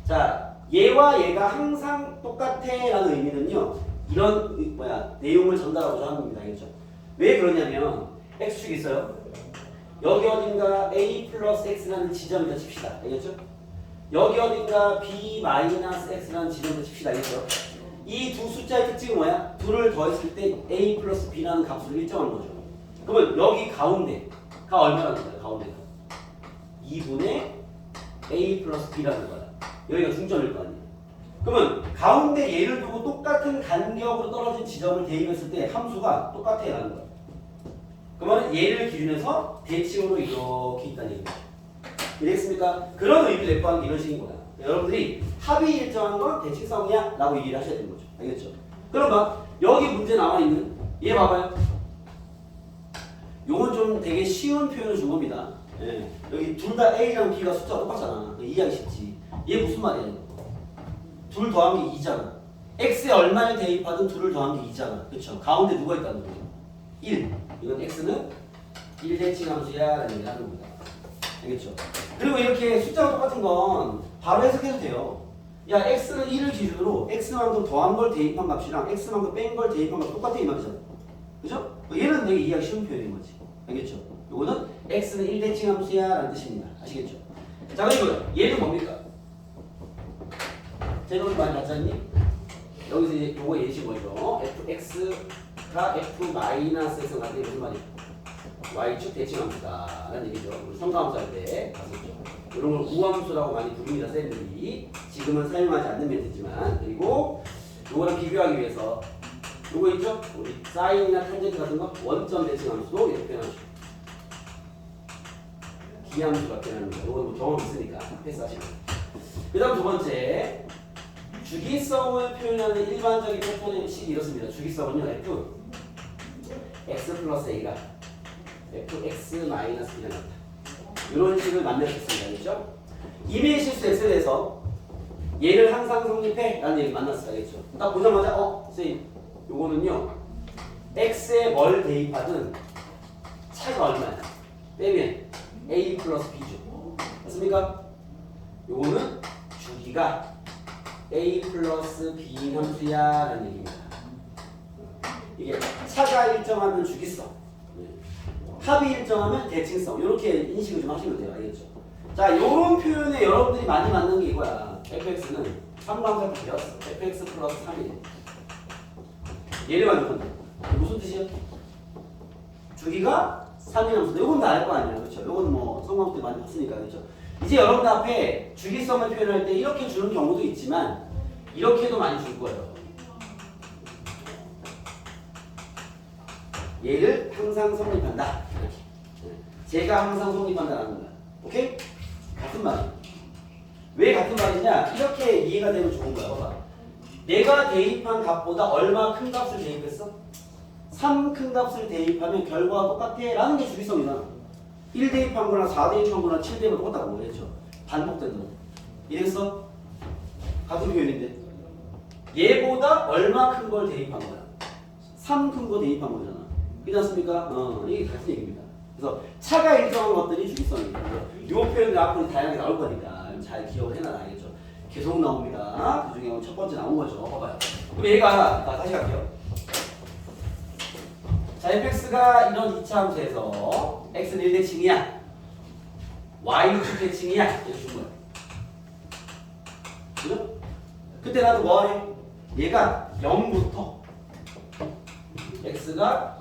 자, 얘와 얘가 항상 똑같아 라는 의미는요, 이런 내용을 전달하고자 하는 겁니다. 알겠죠? 왜 그러냐면 x축 있어요. 여기 어딘가 a 플러스 x라는 지점이다 칩시다. 알겠죠? 여기 어딘가 b 마이너스 x라는 지점이다 칩시다. 알겠죠? 이 두 숫자의 특징은 뭐야? 둘을 더했을 때 a 플러스 b라는 값으로 일정한 거죠. 그러면 여기 가운데가 얼마라는 거야? 가운데가 2분의 a 플러스 b라는 거야. 여기가 중점일 거 아니에요. 그러면 가운데 얘를 두고 똑같은 간격으로 떨어진 지점을 대입했을 때 함수가 똑같아라는 거야. 그러면 얘를 기준해서 대칭으로 이렇게 있다는 얘기죠. 이해됐습니까? 그런 의미를 내포하는 게 이런 식인 거야. 여러분들이 합이 일정한 건 대칭성이야 라고 얘기를 하셔야 되는 거죠. 알겠죠? 그럼 봐. 여기 문제 나와 있는 얘 봐봐요. 요건 좀 되게 쉬운 표현을 준 겁니다. 예. 여기 둘 다 A랑 B가 숫자가 똑같잖아. 이해하기 쉽지. 얘 무슨 말이야? 둘 더한 게 2잖아. X에 얼마를 대입하든 둘을 더한 게 2잖아. 그쵸? 가운데 누가 있다는 거야? 1. 이건 X는 1대칭 함수야 라는 얘기를 하는 겁니다. 알겠죠? 그리고 이렇게 숫자가 똑같은 건 바로 해석해도 돼요. 야, X는 1을 기준으로 X만큼 더한 걸 대입한 값이랑 X만큼 뺀 걸 대입한 값이 똑같아 이 말이잖아. 그죠? 얘는 되게 이해하기 쉬운 표현인 거지. 알겠죠? 요거는 X는 1대칭 함수야 라는 뜻입니다. 아시겠죠? 자, 그리고 얘는 뭡니까? 제너를 많이 봤잖니? 여기서 이제 요거 예시 뭐죠? fx가 f 마이너스에서 가는 게 무슨 말이야? y축 대칭 함수다 라는 얘기죠. 우리 성가함수 할 때 봤었죠. 이런 걸 우함수라고 많이 부릅니다. 쌤들이 지금은 사용하지 않는 멘트지만. 그리고 요거랑 비교하기 위해서 요거 있죠? 우리 사인이나 탄젠트 같은 거 원점 대칭 함수도 이렇게 표현하죠. 기함수가 표현합니다. 요거 뭐 경험 있으니까 패스하시고. 그 다음 두 번째 주기성을 표현하는 일반적인 패턴의 식이 이렇습니다. 주기성은요 x 플러스 a가 fx 마이너스 b가 나왔다. 이런 식을 만들었습니다. 알겠죠? 이미의 실수 x에 대해서 얘를 항상 성립해 라는 얘기 만났어요. 알겠죠? 딱 보자마자 선생님 요거는요 x에 뭘 대입하든 차가 얼마야? 빼면 a 플러스 b죠. 맞습니까? 요거는 주기가 a 플러스 b 함수야 라는 얘기입니다. 이게 차가 일정하면 주기성, 합이 일정하면 대칭성, 이렇게 인식을 좀 하시면 돼요. 알겠죠? 자, 요런 표현에 여러분들이 많이 맞는 게 이거야. fx는 3랑 살 배웠어. fx 플러스 3이래. 얘를 만족한다. 무슨 뜻이야? 주기가 3인 함수인데 요건 다 알 거 아니야. 그렇죠? 요건 뭐 성광 때 많이 봤으니까. 그렇죠? 이제 여러분들 앞에 주기성을 표현할 때 이렇게 주는 경우도 있지만 이렇게도 많이 줄 거예요. 얘를 항상 성립한다. 이렇게. 제가 항상 성립한다라는 거야. 오케이? 같은 말이야. 왜 같은 말이냐? 이렇게 이해가 되면 좋은 거야. 봐봐. 내가 대입한 값보다 얼마 큰 값을 대입했어? 3 큰 값을 대입하면 결과가 똑같아 라는 게 주기성이다. 1 대입한 거나 4 대입한 거나 7 대입은 똑같다고 그랬죠. 반복된다. 이랬어? 같은 표현인데 얘보다 얼마 큰 걸 대입한 거야? 3 큰 거 대입한 거잖아. 그렇지 않습니까? 이게 같은 얘기입니다. 그래서 차가 일정한 것들이 주기성입니다. 이 표현들 앞으로 다양하게 나올 거니까 잘 기억을 해놔라. 알겠죠? 계속 나옵니다. 그 중에 첫 번째 나온 거죠. 봐봐요. 그럼 얘가 다시 갈게요. 자, fx가 이런 2차 함수에서 x는 1대칭이야. y축 대칭이야. 이렇게 준 거야. 그죠? 그때 나도 뭐 하래? 얘가 0부터 x가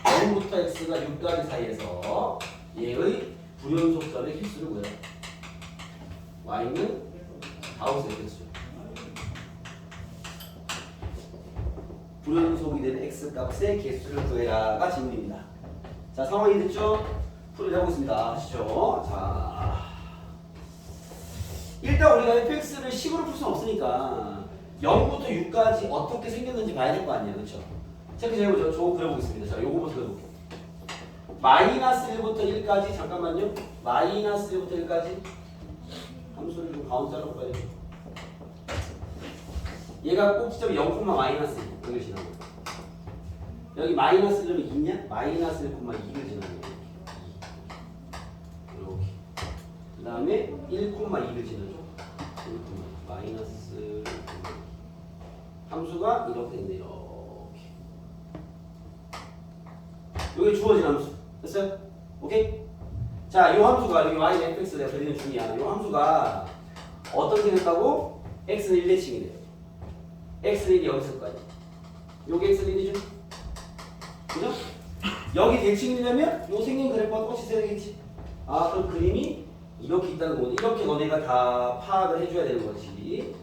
0부터 x가 6까지 사이에서 얘의 불연속점의 개수를 구해요. y는 가우스의 개수. 불연속이 되는 x 값의 개수를 구해라가 질문입니다. 자, 상황이 됐죠? 풀이를 해보겠습니다. 아시죠? 자, 일단 우리가 fx를 10으로 풀 수는 없으니까 0부터 6까지 어떻게 생겼는지 봐야 될 거 아니에요. 그렇죠? 체크 좀 해보죠. 저 그려보겠습니다. 자, 요거부터 그려볼게요. 마이너스 1부터 1까지 잠깐만요. 마이너스 1부터 1까지 함수를 좀 가운데 잘라볼까요? 얘가 꼭지점이 0, 마이너스 1 여기를 지나고 여기 마이너스 1은 2냐? 마이너스 1,2를 지나는 거예요. 이렇게. 그 다음에 1,2를 지나죠. 1, 마이너스 1,2 함수가 이렇게 됐네요. 이게 주어진 함수. 됐어요? 오케이? 자, 이 함수가 여기 y, fx 내가 그리는 중이야. 이 함수가 어떻게 생겼다고? x는 1대칭이래요. x는 1이 여기 있을 거 아니야. 여기 x는 1이죠? 그죠? 여기 대칭이려면 요 생긴 그래프가 똑같이 있어야 되겠지? 아, 그럼 그림이 이렇게 있다는 거지. 이렇게 너네가 다 파악을 해줘야 되는 거지.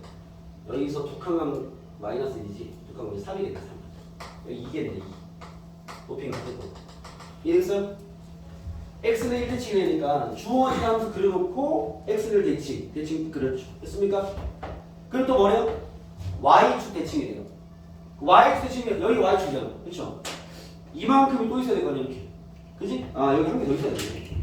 여기서 두 칸만 마이너스 1이지. 두 칸만 3이겠다. 3. 여기 2겠네. 2. 높이는 같을 거고. 이해됐어요? x는 1대칭이니까 주어진 함수 그려놓고 x를 대칭 그렸죠. 됐습니까? 그럼 또 뭐래요? y축 대칭이래요. y축 대칭이면 여기 y축이잖아. 그렇죠? 이만큼이 또 있어야 될 거 아니야. 이렇게. 그지? 아, 여기 한 개 더 있어야 돼. 이렇게.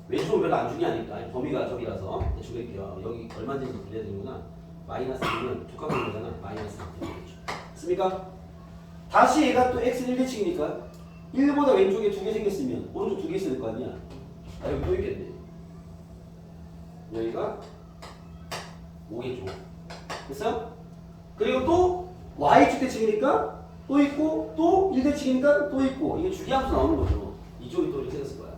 왼쪽은 별로 안 중요하니까 범위가 저기라서 대충 그릴게요. 여기 얼마인지 그려야 되는구나. 마이너스 1은 두 칸만 거잖아. 마이너스 1 되겠죠. 됐습니까? 다시 얘가 또 x는 1대칭이니까 1보다 왼쪽에 2개 생겼으면 오른쪽 2개 있어야 될 거 아니야. 아, 여기 또 있겠네. 여기가 5겠죠. 됐어요? 그리고 또 y축 대칭이니까 또 있고 또 1대칭이니까 또 있고 이게 주기함수 나오는 거죠. 이쪽이 또 이렇게 생겼을 거야.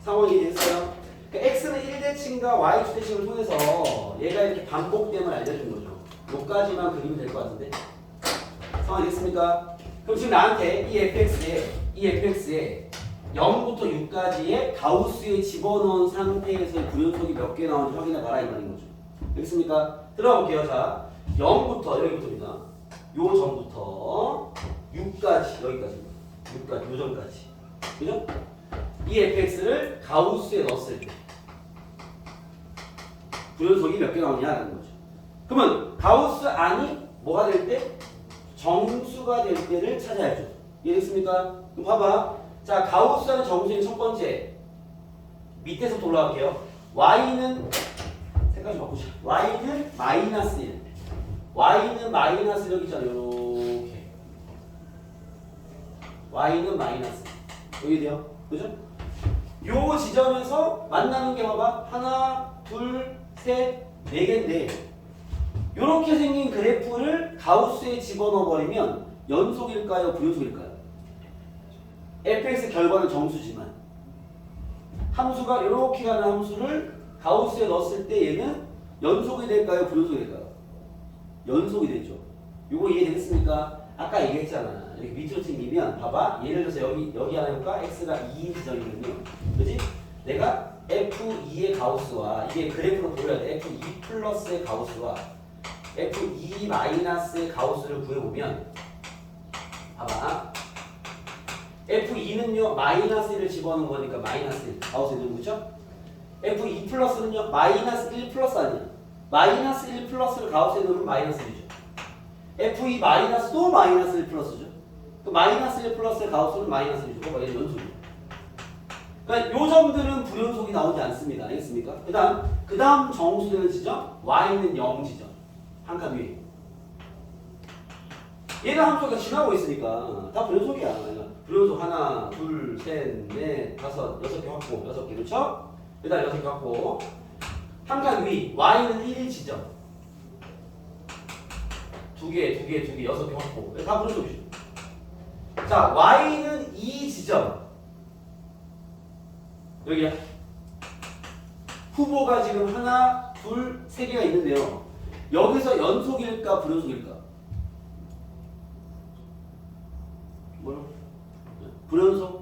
상황이 됐어요? 그러니까 x는 1대칭과 y축 대칭을 통해서 얘가 이렇게 반복됨을 알려준 거죠. 여기까지만 그리면 될 것 같은데 상황이 됐습니까? 그럼 지금 나한테 이 fx에 0부터 6까지의 가우스에 집어넣은 상태에서 불연속이 몇 개 나오는지 확인해 봐라 이 말인 거죠. 알겠습니까? 들어가 볼게요. 자, 0부터 여기부터입니다. 요 전부터 6까지 여기까지 6까지 요 전까지 그죠? 이 fx를 가우스에 넣었을 때 불연속이 몇 개 나오냐라는 거죠. 그러면 가우스 안이 뭐가 될 때? 정수가 될 때를 찾아야죠. 이해됐습니까? 그럼 봐봐. 자, 가우스 안의 정수의 첫 번째 밑에서부터 올라갈게요. y는 색깔 좀 바꾸자. y는 마이너스 1. y는 마이너스 여기 있잖아요. 요렇게. y는 마이너스. 여기 돼요. 그죠? 요 지점에서 만나는 게 봐봐. 하나, 둘, 셋, 네 개인데 요렇게 생긴 그래프를 가우스에 집어넣어 버리면 연속일까요? 불연속일까요? fx 결과는 정수지만 함수가 이렇게 가는 함수를 가우스에 넣었을 때 얘는 연속이 될까요? 불연속이 될까요? 연속이 되죠. 요거 이해되겠습니까? 아까 얘기했잖아. 이렇게 밑으로 튕기면 봐봐. 예를 들어서 여기 하나 해볼까? x가 2인 지점이거든요. 그지? 내가 f2의 가우스와 이게 그래프로 보여야 돼. f2 플러스의 가우스와 f2 마이너스의 가우스를 구해보면 봐봐. f2는요 마이너스 1을 집어넣은 거니까 마이너스 1 가우스에 넣는 거죠? f2 플러스는요 마이너스 1 플러스 아니야. 마이너스 1 플러스를 가우스에 넣으면 마이너스 1이죠. f2 마이너스도 마이너스 1 플러스죠. 그 마이너스 1 플러스의 가우스는 마이너스 1이죠. 그거 얘는 연속이죠. 그러니까 요 점들은 불연속이 나오지 않습니다. 알겠습니까? 그 다음 정수되는 지점 y는 0 지점 한 칸 위에 얘는 함수가 지나고 있으니까 다 불연속이야. 그러니까 불연속 하나, 둘, 셋, 넷, 다섯, 여섯 개 확보, 6개 그렇죠? 그 다음 6개 확보 한 칸 위 y는 1 지점 2개, 6개 확보 다 불연속이죠. 자 y는 2 지점 여기야. 후보가 지금 하나, 둘, 세 개가 있는데요. 여기서 연속일까 불연속일까? 뭐라고? 불연속?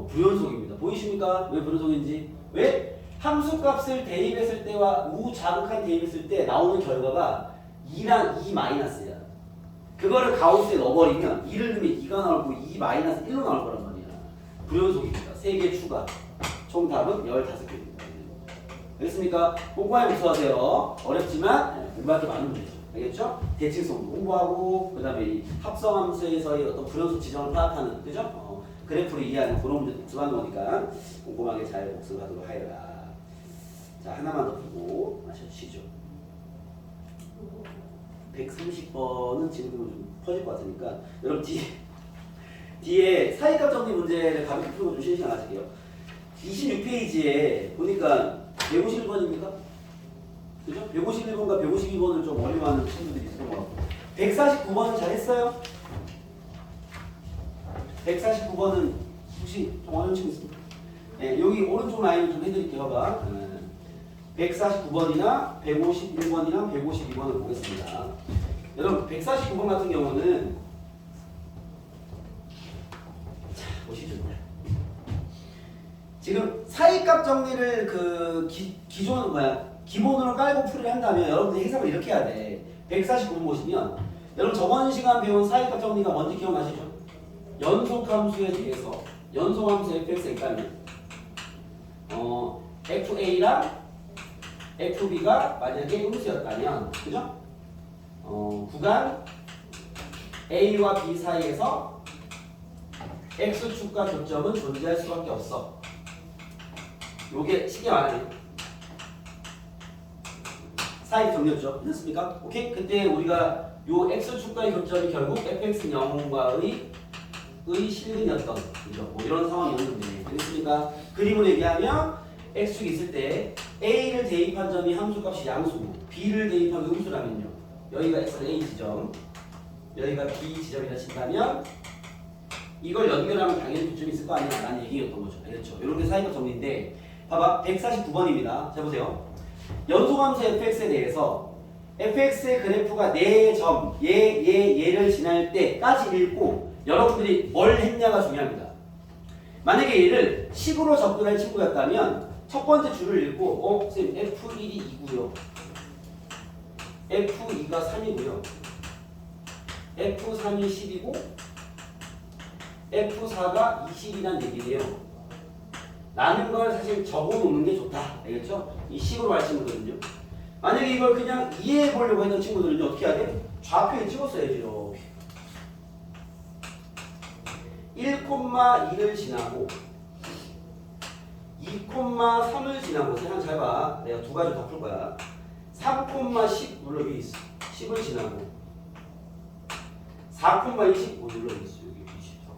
불연속입니다. 보이십니까? 왜 불연속인지? 왜? 함수값을 대입했을 때와 우자극한 대입했을 때 나오는 결과가 2랑 2 마이너스야. 그거를 가우스에 넣어버리면 2를 넣으면 2가 나오고 2 마이너스 1로 나올 거란 말이야. 불연속입니다. 3개 추가. 총 답은 15개입니다. 알겠습니까? 공부하면 무서워하세요. 어렵지만 공부할 게 많으면 되죠. 알겠죠? 대칭성도 공부하고 그 다음에 이 합성함수에서의 어떤 불연속 지점을 파악하는 그죠? 그래프를 이해하는 그런 문제 들어가는 거니까 꼼꼼하게 잘 복습하도록 하여라. 자 하나만 더 보고 마셔주시죠. 130번은 지금 좀 퍼질 것 같으니까 여러분 뒤에 사이값 정리 문제를 가볍게 풀고 좀 쉬는 시간 가질게요. 26페이지에 보니까 151번입니까? 그죠? 151번과 152번을 좀 어려워하는 친구들이 있었던 것 같고 149번은 잘했어요? 149번은 혹시 좀 어려운 친구 있습니까? 네, 여기 오른쪽 라인을 좀 해드릴게요. 봐봐. 149번이나 151번이나 152번을 보겠습니다. 여러분 149번 같은 경우는 자 보시죠. 지금 사이값 정리를 그 기존 기본으로 깔고 풀이를 한다면 여러분들 해석을 이렇게 해야 돼. 149번 보시면 여러분 저번 시간 배운 사이값 정리가 뭔지 기억나시죠? 연속함수에 대해서 연속함수 fx가 있다면 fa랑 fb가 만약에 음수였다면 그죠? 구간 a와 b 사이에서 x축과 교점은 존재할 수밖에 없어. 요게 쉽게 말하면 사이 정리였죠. 됐습니까? 오케이? 그때 우리가 요 x축과의 교점이 결국 fx 0과의 실근이었던 그죠? 뭐 이런 상황이었는데 됐습니까? 그림으로 얘기하면 x축이 있을 때 a를 대입한 점이 함수값이 양수고 b를 대입한 게 음수라면요. 여기가 x는 a 지점, 여기가 b 지점이라 친다면 이걸 연결하면 당연히 교점이 있을 거 아니야 라는 얘기였던 거죠. 알겠죠? 이런 게 사이값 정리인데 봐봐 149번입니다. 자 보세요. 연속함수 fx에 대해서 fx의 그래프가 4점 얘를 지날 때까지 읽고 여러분들이 뭘 했냐가 중요합니다. 만약에 얘를 식으로 접근할 친구였다면 첫 번째 줄을 읽고 선생님 F1이 2고요. F2가 3이고요. F3이 10이고 F4가 20이란 얘기예요. 라는 걸 사실 적어놓는 게 좋다. 알겠죠? 이 식으로 할 친구들은요. 만약에 이걸 그냥 이해해 보려고 했던 친구들은요. 어떻게 해야 돼? 좌표에 찍었어야지. 이렇게 1,2를 지나고 2,3을 지나고 그냥 잘 봐. 내가 두 가지 다 풀 거야. 3,10 눌러 여기 있어. 10을 지나고 4,25 눌러 여기 있어. 여기 24.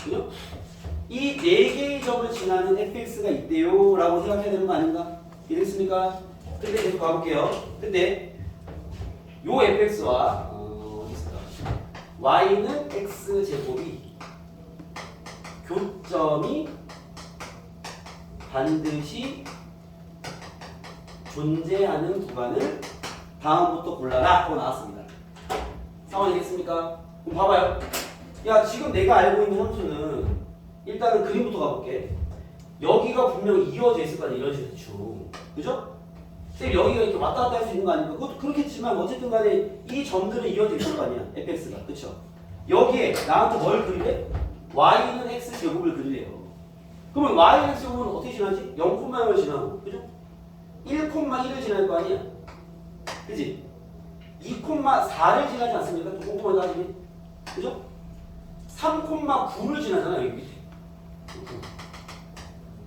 그죠? 이 네 개의 점을 지나는 fx가 있대요 라고 생각해야 되는 거 아닌가? 이해됐습니까? 근데 계속 가볼게요. 근데 요 fx와 어디 있을까? y는 x제곱이 교점이 반드시 존재하는 구간을 다음부터 골라라 하고 나왔습니다. 상황이겠습니까? 그럼 봐봐요. 야, 지금 내가 알고 있는 함수는 일단은 그림부터 가볼게. 여기가 분명히 이어져 있을 거 아니야, 이런 식으로 대충. 그죠? 선생님, 여기가 이렇게 왔다 갔다 할 수 있는 거 아닙니까? 그것도 그렇겠지만 어쨌든 간에 이 점들은 이어져 있을 거 아니야, fx가. 그쵸? 여기에 나한테 뭘 그리래? y는 x제곱을 그리래요. 그러면 y는 x제곱은 어떻게 지나지? 0,0을 지나고, 그죠? 1,1을 지날 거 아니야? 그지? 2,4를 지나지 않습니까? 또 꼼꼼하게 따지면. 그죠? 3,9를 지나잖아, 여기 밑에.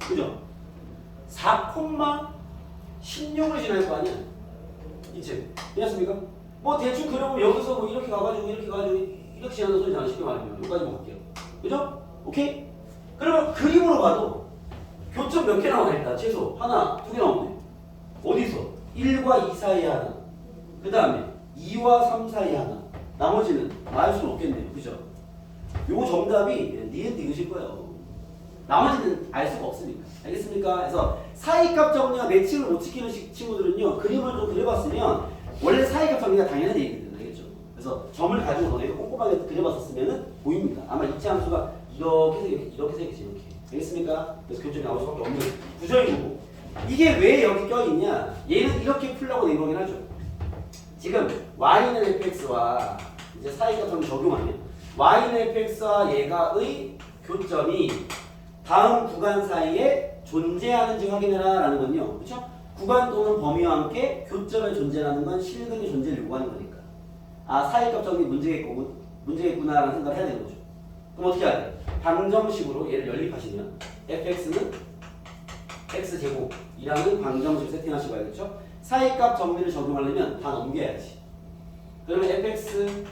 그죠? 4,16을 지날 거 아니야? 이쯤. 되었습니까? 뭐 대충 그려보면 여기서 뭐 이렇게 가가지고 이렇게 지나는 소리잖아, 쉽게 말하면. 여기까지만 갈게요. 그죠? 오케이? 그러면 그림으로 봐도 교점 몇 개 나오나 일단 최소 하나, 두 개 나오네. 어디서? 1과 2 사이에 하나. 그 다음에 2와 3 사이에 하나. 나머지는 알 수는 없겠네요. 그죠? 요 정답이 니은디귿일 거예요. 나머지는 알 수가 없으니까. 알겠습니까? 그래서 사이값 정리와 매칭을 못 지키는 친구들은요. 그림을 좀 그려봤으면 원래 사이값 정리가 당연한 얘기거든. 알겠죠? 그래서 점을 가지고 너네가 꼼꼼하게 그려봤었으면 보입니다. 아마 이치 함수가 이렇게 생겼겠지. 이렇게. 알겠습니까? 그래서 교점이 나올 수밖에 없는 구조이고 이게 왜 여기 껴있냐? 얘는 이렇게 풀려고 낸 거긴 하죠. 지금 y는 fx와 이제 사이값 정리 적용하면 y는 fx와 얘가의 교점이 다음 구간 사이에 존재하는지 확인해라 라는 건요. 그렇죠? 구간 또는 범위와 함께 교점에 존재하는 건 실근의 존재를 요구하는 거니까. 아, 사이값 정리 문제겠구나 라는 생각을 해야 되는 거죠. 그럼 어떻게 해야 돼? 방정식으로 얘를 연립하시면 fx는 x제곱이라는 방정식 세팅하시고 알겠죠? 사이값 정리를 적용하려면 다 넘겨야지. 그러면 fx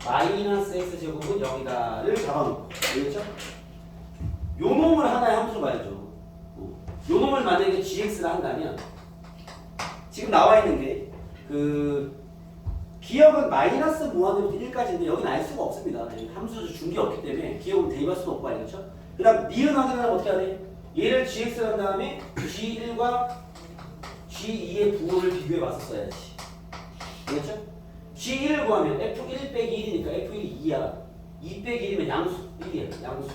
마이너스 x제곱은 0이다를 잡아놓고 알겠죠? 요 놈을 하나의 함수로 봐야죠. 요 놈을 만약에 gx라 한다면 지금 나와 있는 게 기억은 마이너스 무한대부터 1까지인데 여기는 알 수가 없습니다. 함수 준 게 없기 때문에 기억은 대입할 수도 없고 알겠죠? 그 다음 니은 확인하려면 어떻게 해야 돼? 얘를 gx를 한 다음에 g1과 g2의 부호를 비교해 봤었어야지. 알겠죠? g1을 구하면 f1 빼기 1이니까 f1이 2야. 2 빼기 1이면 양수 1이야. 양수.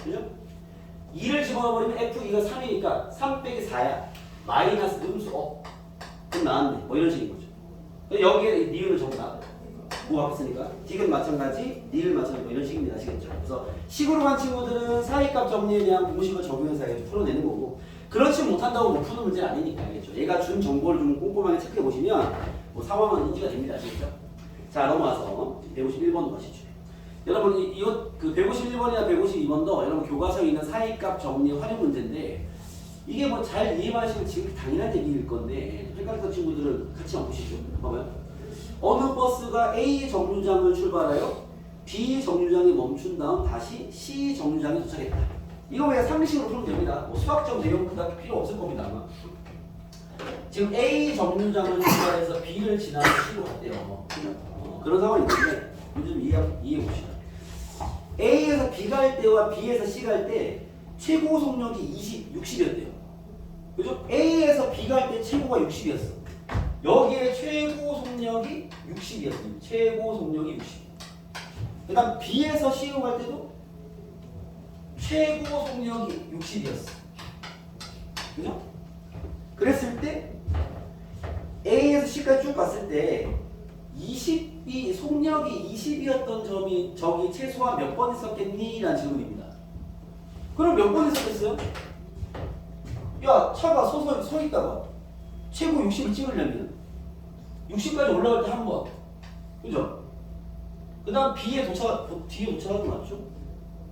그죠? 2를 집어넣어버리면 f2가 3이니까 3 빼기 4야. 마이너스 음수 그럼 나왔네. 뭐 이런 식인 거죠. 여기에 니은을 전부 다 뭐 했으니까 디귿 마찬가지, 니을 마찬가지 뭐 이런 식입니다. 아시겠죠? 그래서 식으로 간 친구들은 사이값 정리에 대한 공식을 적용해서 풀어내는 거고 그렇지 못한다고 못 푸는 문제는 아니니까 알겠죠? 얘가 준 정보를 좀 꼼꼼하게 체크해 보시면 뭐 상황은 인지가 됩니다. 아시겠죠? 자, 넘어와서 151번 가시죠. 여러분 이거 151번이나 152번도 여러분 교과서에 있는 사이값 정리 활용 문제인데 이게 뭐 잘 이해하시면 지금 당연한 얘기일 건데 헷갈렸던 친구들은 같이 한번 보시죠. 봐봐요. 어느 버스가 A 정류장을 출발하여 B 정류장에 멈춘 다음 다시 C 정류장에 도착했다. 이거 그냥 상식으로 풀면 됩니다. 뭐 수학적 내용보다 필요 없을 겁니다 아마. 지금 A 정류장을 출발해서 B를 지나서 C로 갔대요. 그런 상황이 있는데 요즘 이해해 봅시다. A에서 B 갈 때와 B에서 C 갈 때 최고 속력이 60이었대요. 그죠? A에서 B 갈 때 최고가 60이었어. 여기에 최고 속력이 60이었습니다. 최고 속력이 60. 그 다음 B에서 C로 갈 때도 최고 속력이 60이었어. 그죠? 그랬을 때 A에서 C까지 쭉 갔을 때 20이 속력이 20이었던 점이 저기 최소한 몇 번 있었겠니? 라는 질문입니다. 그럼 몇 번 있었겠어요? 야, 차가 서 있다가 최고 60을 찍으려면 60까지 올라갈 때 한 번. 그죠? 그 다음 뒤에 도착하는 거 맞죠?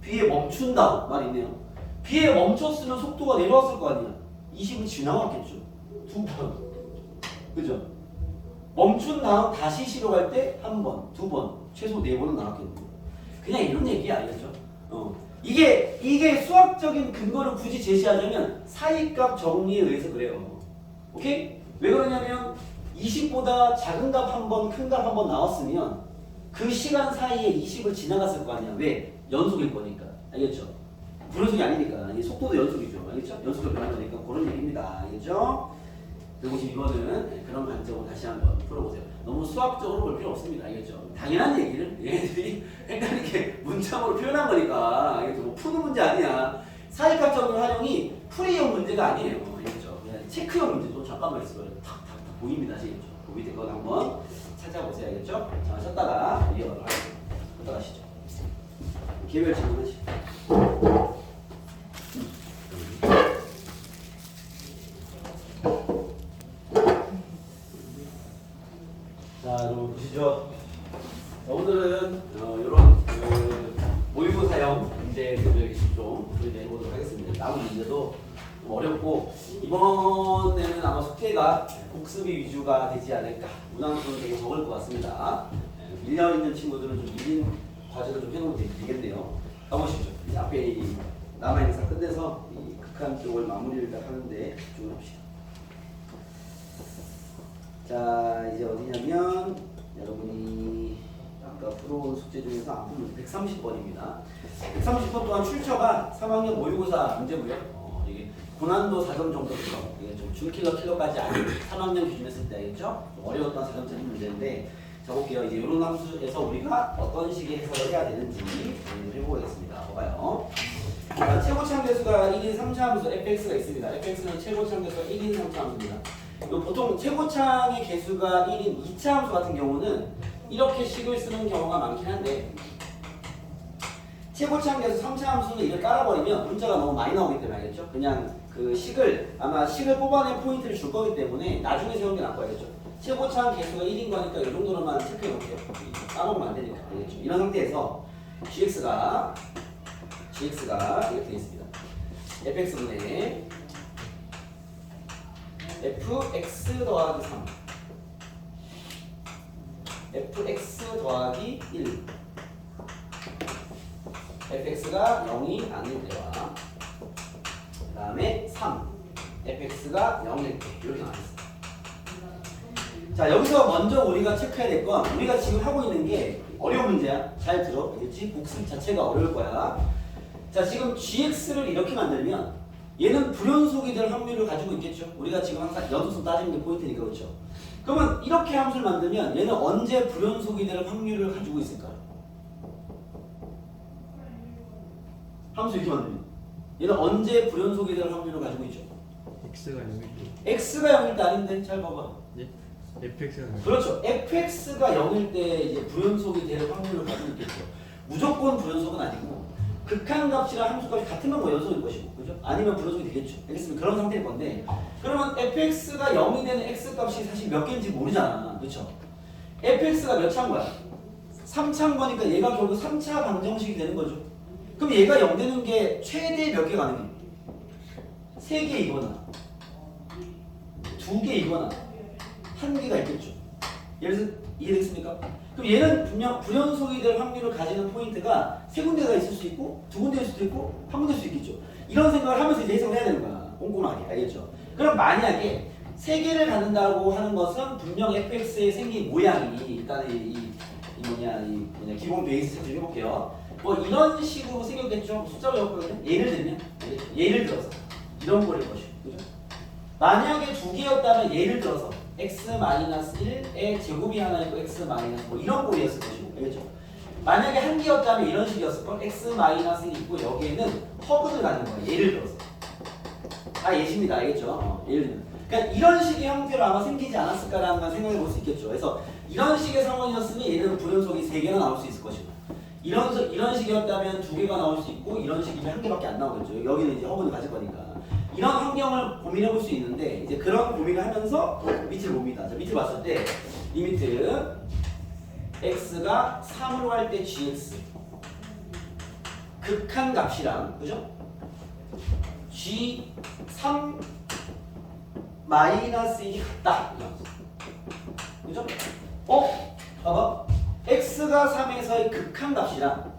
B에 멈춘다 말이 있네요. B에 멈췄으면 속도가 내려왔을 거 아니야. 20은 지나갔겠죠. 두 번. 그죠? 멈춘 다음 다시 시로 갈 때 한 번, 두 번, 최소 네 번은 나왔겠네요. 그냥 이런 얘기 아니겠죠? 이게 수학적인 근거를 굳이 제시하자면 사이값 정리에 의해서 그래요. 오케이? 왜 그러냐면 20보다 작은 값 한 번, 큰 값 한 번 나왔으면 그 시간 사이에 20을 지나갔을 거 아니야. 왜? 연속일 거니까. 알겠죠? 불연속이 아니니까. 이 속도도 연속이죠. 알겠죠? 연속으로 변한 거니까 그런 얘기입니다. 알겠죠? 그리고 지금 이거는 그런 관점으로 다시 한번 풀어보세요. 너무 수학적으로 볼 필요 없습니다. 알겠죠? 당연한 얘기를 얘네들이 헷갈리게 문장으로 표현한 거니까. 알겠죠? 뭐 푸는 문제 아니야. 사이값 적용 활용이 풀이형 문제가 아니에요. 알겠죠? 그냥 체크형 문제죠. 잠깐만 있어요. 탁탁탁 보입니다. 알겠죠? 그 밑에 거 한번 찾아보세요. 알겠죠? 자, 쉬었다가 이어가도록 하겠습니다. 쉬었다 가시죠. 개별 질문하시죠. 자, 여러분 보시죠. 자, 오늘은 이런 모의고사형 문제들을 좀 내보도록 하겠습니다. 남은 문제도 좀 어렵고 이번에는 아마 숙제가 복습이 위주가 되지 않을까. 문항수는 되게 적을 것 같습니다. 밀려있는 친구들은 좀 밀린 과제를 좀 해놓으면 되겠네요. 가보시죠. 이제 앞에 이 남아있는 사 끝내서 이 극한 쪽을 마무리를 하는데 집중을 합시다. 자, 이제 어디냐면 여러분이 아까 풀어온 숙제 중에서 안 풀면 130번입니다. 130번 동안 출처가 3학년 모의고사 문제고요. 이게 고난도 4점 정도죠. 이게 좀 중킬러까지 아닌 3학년 기준 했을 때 알겠죠? 좀 어려웠던 4점짜리 문제인데 적을게요. 이제 이런 함수에서 우리가 어떤 식의 해석을 해야 되는지 해보겠습니다. 봐봐요. 자, 최고치항 계수가 1인 3차 함수 fx가 있습니다. fx는 최고치항 계수가 1인 3차 함수입니다. 보통 최고창의 개수가 1인 2차 함수 같은 경우는 이렇게 식을 쓰는 경우가 많긴 한데 최고창 개수 3차 함수는 이걸 깔아버리면 문자가 너무 많이 나오기 때문에 알겠죠? 그냥 그 식을 아마 식을 뽑아낸 포인트를 줄 거기 때문에 나중에 세우는 게 나을 거겠죠? 최고창 개수가 1인 거니까 이 정도로만 체크해 놓을게요. 까먹으면 안 되니까 알겠죠? 이런 상태에서 gx가 이렇게 되어 있습니다. fx분의 fx 더하기 3 fx 더하기 1 fx가 0이 아닐 때와 그 다음에 3 fx가 0일 때 이렇게 나와있습니다. 자, 여기서 먼저 우리가 체크해야 될 건 우리가 지금 하고 있는 게 어려운 문제야. 잘 들어. 알겠지? 복습 자체가 어려울 거야. 자, 지금 gx를 이렇게 만들면 얘는 불연속이 될 확률을 가지고 있겠죠. 우리가 지금 항상 연속성 따지는 게 포인트니까. 그렇죠. 그러면 이렇게 함수를 만들면 얘는 언제 불연속이 될 확률을 가지고 있을까요? 함수 이렇게 만들면 얘는 언제 불연속이 될 확률을 가지고 있죠? x가 0일 때. x가 0일 때 아닌데 잘 봐봐. 네? fx가 0일 때. 그렇죠. fx가 0일 때 이제 불연속이 될 확률을 가지고 있겠죠. 무조건 불연속은 아니고 극한값이랑 함수값이 같으면 뭐 연속일 것이고, 그죠? 아니면 불연속이 되겠죠. 알겠습니다. 그런 상태일 건데, 그러면 fx가 0이 되는 x값이 사실 몇 개인지 모르잖아, 그렇죠? fx가 몇 차인 거야? 3차인 거니까 얘가 결국 3차 방정식이 되는 거죠. 그럼 얘가 0 되는 게 최대 몇 개 가능해? 3개이거나 2개이거나 1개가 있겠죠. 예를 들어서 이해됐습니까? 그럼 얘는 분명 불연속이 될 확률을 가지는 포인트가 세 군데가 있을 수 있고 두 군데일 수도 있고 한 군데일 수 있겠죠. 이런 생각을 하면서 이제 해석을 해야 되는 거야. 꼼꼼하게. 알겠죠? 그럼 만약에 세 개를 갖는다고 하는 것은 분명 fx의 생긴 모양이 일단 이 기본 베이스 좀 해볼게요. 뭐 이런 식으로 생겼겠죠. 숫자로 엮거든요. 예를 들어서 이런 거일 것이고, 그죠? 만약에 두 개였다면 예를 들어서 x-1의 제곱이 하나 있고 x- 뭐 이런 꼴이었을 것이고, 알겠죠? 만약에 한 개였다면 이런 식이었을 걸. x-1이 있고 여기에는 허근을 갖는 거예요. 예를 들어서. 다 예시입니다. 알겠죠? 예를 들면. 그러니까 이런 식의 형태로 아마 생기지 않았을까라는 건 생각해 볼 수 있겠죠. 그래서 이런 식의 상황이었으면 얘는 불연속이 3개가 나올 수 있을 것이고 이런 식이었다면 2개가 나올 수 있고 이런 식이면 1개밖에 안 나오겠죠. 여기는 이제 허근을 가질 거니까. 이런 환경을 고민해 볼 수 있는데 이제 그런 고민을 하면서 밑을 봅니다. 자, 밑을 봤을 때 리미트 x가 3으로 갈 때 gx 극한 값이랑 그죠? g3 마이너스 1이 같다. 그죠? 봐봐. x가 3에서의 극한 값이랑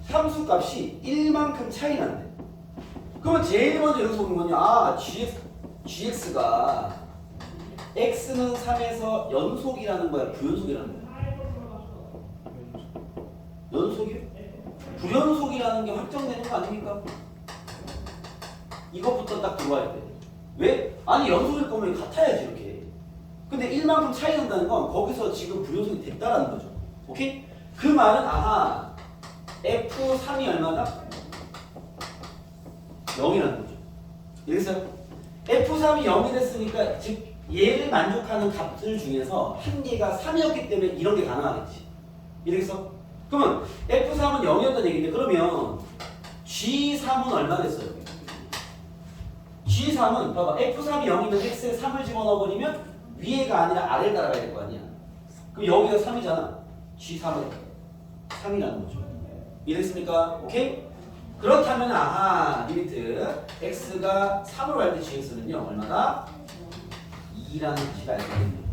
함수 값이 1만큼 차이 난대. 그러면 제일 먼저 여기서 보는 건요. gx가 x는 3에서 연속이라는 거야? 부연속이라는 거야? 연속이요? 불연속이라는 게 확정되는 거 아닙니까? 이것부터 딱 들어와야 돼. 왜? 아니 연속일 거면 같아야지 이렇게. 근데 1만큼 차이 난다는 건 거기서 지금 불연속이 됐다라는 거죠. 오케이? 그 말은 아하 F3이 얼마다? 0이라는 거죠. 여기서 F3이 0이 됐으니까 즉 얘를 만족하는 값들 중에서 한 개가 3이었기 때문에 이런 게 가능하겠지. 이래서 그러면 F3은 0이었다는 얘기인데 그러면 G3은 얼마 됐어요? G3은 봐봐 F3이 0이면 X에 3을 집어넣어버리면 위에가 아니라 아래를 따라가야 될 거 아니야. 그럼 여기가 3이잖아. G3은 3이라는 거죠. 이해됐습니까? 오케이? 그렇다면 아하 리미트 X가 3으로 갈 때 GX는요 얼마다? 2라는 값이 알겠네요.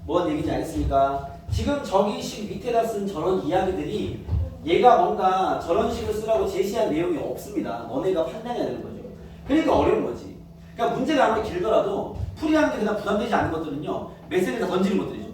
뭔 얘기인지 알겠습니까? 지금 저기 식 밑에다 쓴 저런 이야기들이 얘가 뭔가 저런 식을 쓰라고 제시한 내용이 없습니다. 너네가 판단해야 되는 거죠. 그러니까 어려운 거지. 그러니까 문제가 아무리 길더라도 풀이하는 게 그냥 부담되지 않은 것들은요 메시지를 다 던지는 것들이죠.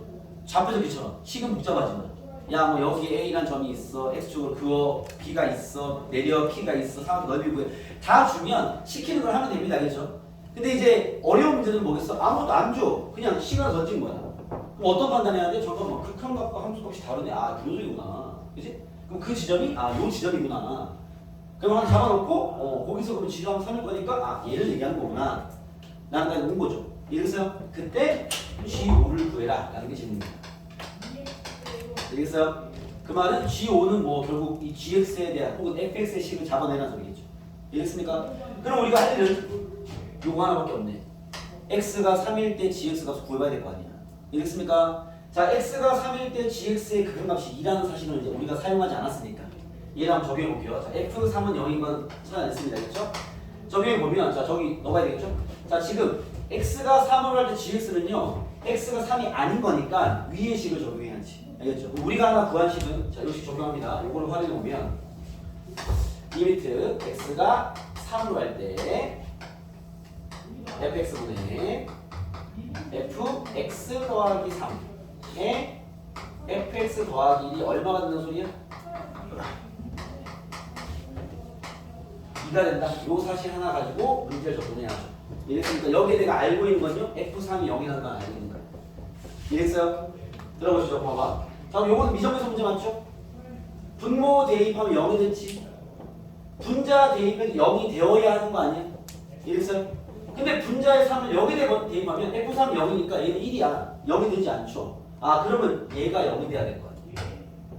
좌표적기처럼 식은 복잡하지만 야 뭐 여기 A란 점이 있어 X축으로 그어 B가 있어 내려 P가 있어 사람 넓이 구해 다 주면 시키는 걸 하면 됩니다. 알겠죠? 근데 이제 어려운 문제는 뭐겠어? 아무것도 안 줘. 그냥 시간을 던진 거야. 그럼 어떤 판단해야 돼? 잠깐만 극한값과 함수값이 다르네. 아 분수이구나. 그치? 그럼 그 지점이 요 지점이구나. 그럼 하나 잡아놓고 거기서 그럼 지점 3일 거니까 얘를 얘기하는 거구나. 나는 그냥 온 거죠. 이래서 그때 G5를 구해라 라는 게 질문입니다. 알겠어요? 그 말은 G5는 뭐 결국 이 GX에 대한 혹은 FX의 식을 잡아내라는 소리겠죠. 알겠습니까? 그럼 우리가 할 일은 요거 하나밖에 없네. X가 3일 때 GX가 구해봐야 될 거 아니야. 알겠습니까? 자, X가 3일 때 GX의 극한값이 2라는 사실을 이제 우리가 사용하지 않았으니까 얘를 한번 적용해 볼게요. 자, F3은 0인 건 찾아냈습니다. 알겠죠? 적용해 보면 자, 저기 넣어봐야 되겠죠? 자, 지금 X가 3으로 할 때 GX는요 X가 3이 아닌 거니까 위의 식을 적용해야지. 알겠죠? 우리가 하나 구한 식은 자, 이 식 적용합니다. 이거를 활용해 보면 리미트 X가 3으로 할 때 fx분의 fx 더하기 3에 fx 더하기 1이 얼마가 된다는 소리야? 2가 된다. 요 사실 하나 가지고 문제를 적용해야죠. 이랬으니까 여기에 내가 알고 있는 건요 f3이 0이라는 건 알고 있는 거야. 이랬어요? 들어보시죠. 봐봐. 자, 그럼 요거는 미정에서 문제 맞죠? 분모 대입하면 0이 됐지. 분자 대입은 0이 되어야 하는 거 아니야? 이랬어요? 근데 분자의 3을 여기에 대입하면 F3이 0이니까 얘는 1이야. 0이 되지 않죠. 그러면 얘가 0이 돼야 될 거 아니야.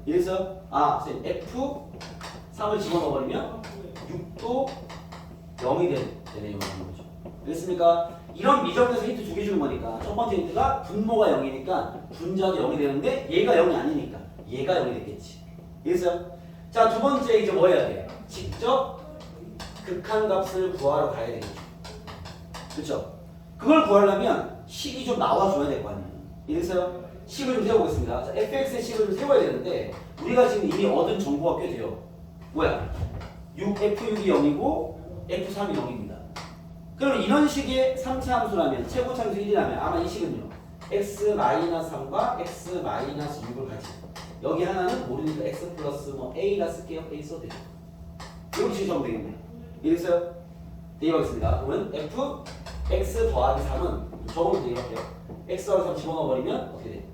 이래서 선생님 F3을 집어넣어버리면 6도 0이 되네요. 거죠. 됐습니까? 이런 미적에서 힌트 2개 주는 거니까 첫 번째 힌트가 분모가 0이니까 분자도 0이 되는데 얘가 0이 아니니까 얘가 0이 됐겠지. 그래서 자, 두 번째 이제 뭐 해야 돼? 직접 극한값을 구하러 가야 되겠죠. 그렇죠? 그걸 구하려면 식이 좀 나와줘야 될 거 아니에요. 이래서 식을 좀 세워보겠습니다. 자, fx의 식을 좀 세워야 되는데 우리가 지금 이미 얻은 정보가 꽤 돼요. 뭐야? f6이 0이고 f3이 0입니다. 그럼 이런 식의 3차 함수라면 최고차 함수 1이라면 아마 이 식은요 x-3과 x-6을 같이 여기 하나는 모르니까 x 플러스 뭐 a라 쓸게요. a 써도 되죠. 이렇게 식이 되겠네. 이래서 대입하겠습니다. 그러면 x 더하기 3은 적으면 대입할게요. x 더하기 3 집어넣어버리면 어떻게 돼?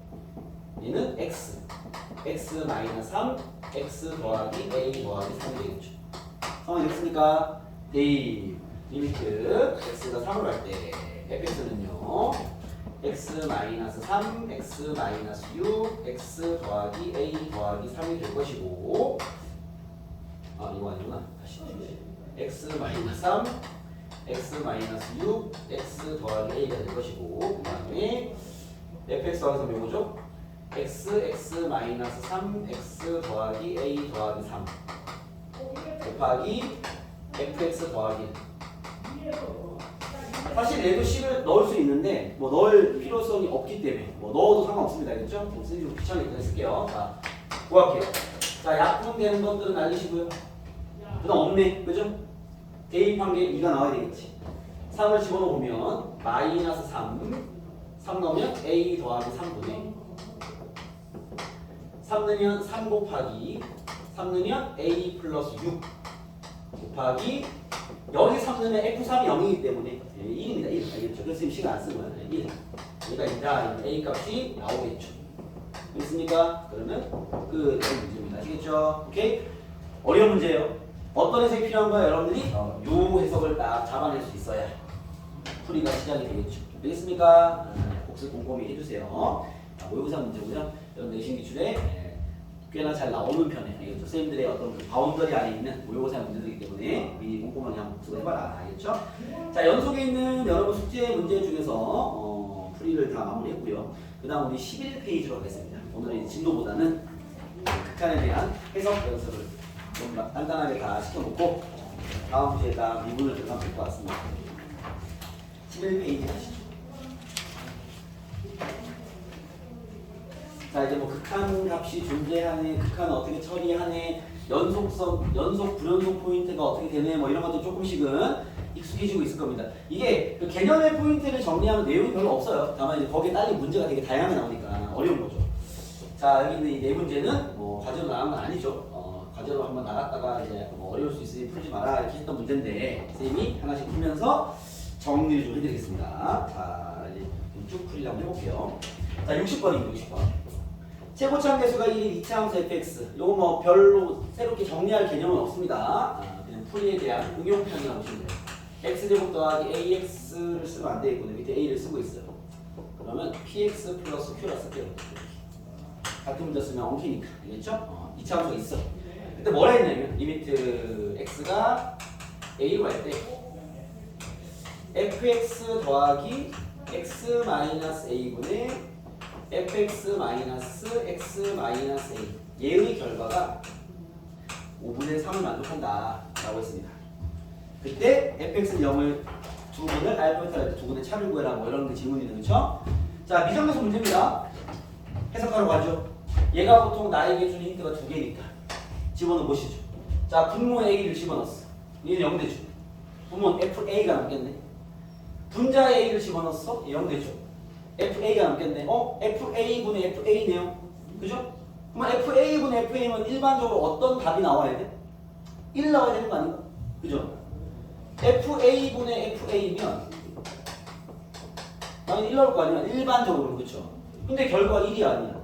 얘는 x 마이너스 3 x 더하기 a 더하기 3이 되겠죠. 상황이 됐습니까? 대입 리미트 x가 3으로 갈 때 fx는요 x-3, x-6, x 더하기 a 더하기 3이 될 것이고 이거 아니구나. 다시 x-3, x-6, x 더하기 a가 될 것이고 그 다음에 fx 더하기 3이 뭐죠? x-3, x 더하기 a 더하기 3 곱하기 fx 더하기 사실 얘도 식을 넣을 수 있는데 뭐 넣을 필요성이 없기 때문에 뭐 넣어도 상관없습니다. 알겠죠? 뭐 쓰기 좀 귀찮으니까 쓸게요. 자, 구할게요. 자, 약분되는 것들은 알리시고요. 그다음 없네. 그죠? 대입한 게 2가 나와야 되겠지. 3을 집어넣으면 마이너스 3 넣으면 a 더하기 3분의 3 넣으면 3 곱하기 3 넣으면 a 플러스 6 곱하기 여기 3 넣으면 F3이 0이기 때문에 1입니다. 1. 알겠죠? 그래서 지금 시간 안 쓴 거야. 1. 얘가 2다. A 값이 나오겠죠. 됐습니까? 그러면 그 문제입니다. 아시겠죠? 오케이? 어려운 문제예요. 어떤 해석이 필요한가요? 여러분들이 요 해석을 딱 잡아낼 수 있어야 풀이가 시작이 되겠죠. 되겠습니까? 복습 꼼꼼히 해주세요. 모의고사 문제고요. 여러분 내신 기출에 꽤나 잘 나오는 편에 알겠죠? 선생님들의 어떤 그 바운더리 안에 있는 모의고사 문제들이기 때문에 미리 꼼꼼하게 한번 복습을 해봐라. 알겠죠? 자, 연속에 있는 여러분 숙제 문제 중에서 풀이를 다 마무리했고요. 그 다음 우리 11페이지로 가겠습니다. 오늘의 진도보다는 극한에 대한 해석 연습을 좀 간단하게 다 시켜놓고 다음 주에 딱 미분을 들어가면 될 것 같습니다. 11페이지 가시죠. 자, 이제 뭐 극한 값이 존재하네, 극한은 어떻게 처리하네, 연속성, 연속 불연속 포인트가 어떻게 되네, 뭐 이런 것도 조금씩은 익숙해지고 있을 겁니다. 이게 그 개념의 포인트를 정리하면 내용이 별로 없어요. 다만 이제 거기에 딸린 문제가 되게 다양하게 나오니까 어려운 거죠. 자, 여기 있는 이 네 문제는 뭐 과제로 나간 건 아니죠. 과제로 한번 나갔다가 이제 뭐 어려울 수 있으니 풀지 마라 이렇게 했던 문제인데 선생님이 하나씩 풀면서 정리를 좀 해드리겠습니다. 자, 이제 쭉 풀이를 한번 해볼게요. 자, 60번입니다. 60번. 최고차함 계수가 1인 이차함수 fx. 요거 뭐 별로 새롭게 정리할 개념은 없습니다. 그냥 풀이에 대한 응용편이라고 보시면 돼요. x제곱 더하기 ax를 쓰면 안 되겠고 밑에 a를 쓰고 있어요. 그러면 px 플러스 q라 쓸게요. 같은 문제 쓰면 엉키니까. 알겠죠? 이차함수가 있어. 근데 뭐라 했냐면 리미트 x가 a로 갈 때 fx 더하기 x 마이너스 a분의 fx 마이너스 x 마이너스 a 얘의 결과가 5분의 3을 만족한다 라고 했습니다. 그때 fx는 0을 두 분을 알파 베타 할 때 두 분의 차를 구해라 뭐 이런 게 질문이 되죠. 자, 미정에서 문제입니다. 해석하러 가죠. 얘가 보통 나에게 주는 힌트가 두 개니까 집어넣어 보시죠. 자, 분모 a를 집어넣었어. 얘는 0 되죠. 분모 fa가 남겠네. 분자 a를 집어넣었어. 0 되죠. fa가 남겠네. fa분의 fa네요. 그죠? 그러면 fa분의 fa면 일반적으로 어떤 답이 나와야 돼? 1 나와야 되는 거 아닌가? 그죠? fa분의 fa면 당연히 1 나올 거 아니야. 일반적으로. 그렇죠? 근데 결과가 1이 아니야.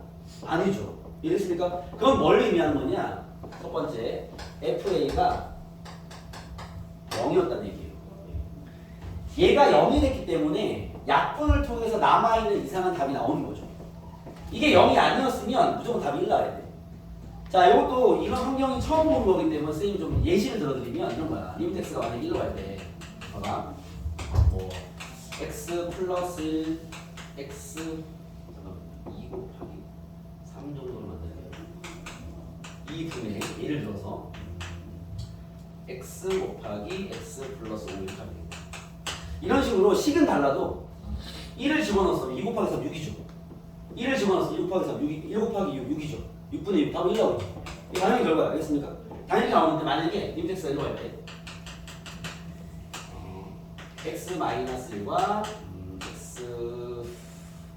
아니죠. 이해됐습니까? 그건 뭘 의미하는 거냐? 첫 번째, fa가 0이었다는 얘기예요. 얘가 0이 됐기 때문에 약분을 통해서 남아있는 이상한 답이 나오는 거죠. 이게 0이 아니었으면 무조건 답이 1 나와야 돼. 자, 이것도 이런 환경이 처음 본 거기 때문에 선생님이 좀 예시를 들어드리면 이런 거야. 리미트 x가 만약에 1로 갈 때 봐봐. 뭐 x 플러스 1 x 잠깐만 2 곱하기 3 정도를 만들게요. 2분의 예를 들어서 x 곱하기 x 플러스 5 이렇게 하면 됩니다. 이런 식으로 식은 달라도 1을 집어넣었으면 2 곱하기 3 6이죠. 1을 집어넣었으면 1 곱하기 3 6, 1 곱하기 6 6이죠. 6분의 6 답은 1이라고 했죠. 이 당연히 결과야. 알겠습니까? 당연히 나오는데 만약에 리미트 x가 1로 갈 때 x 마이너스 1과 x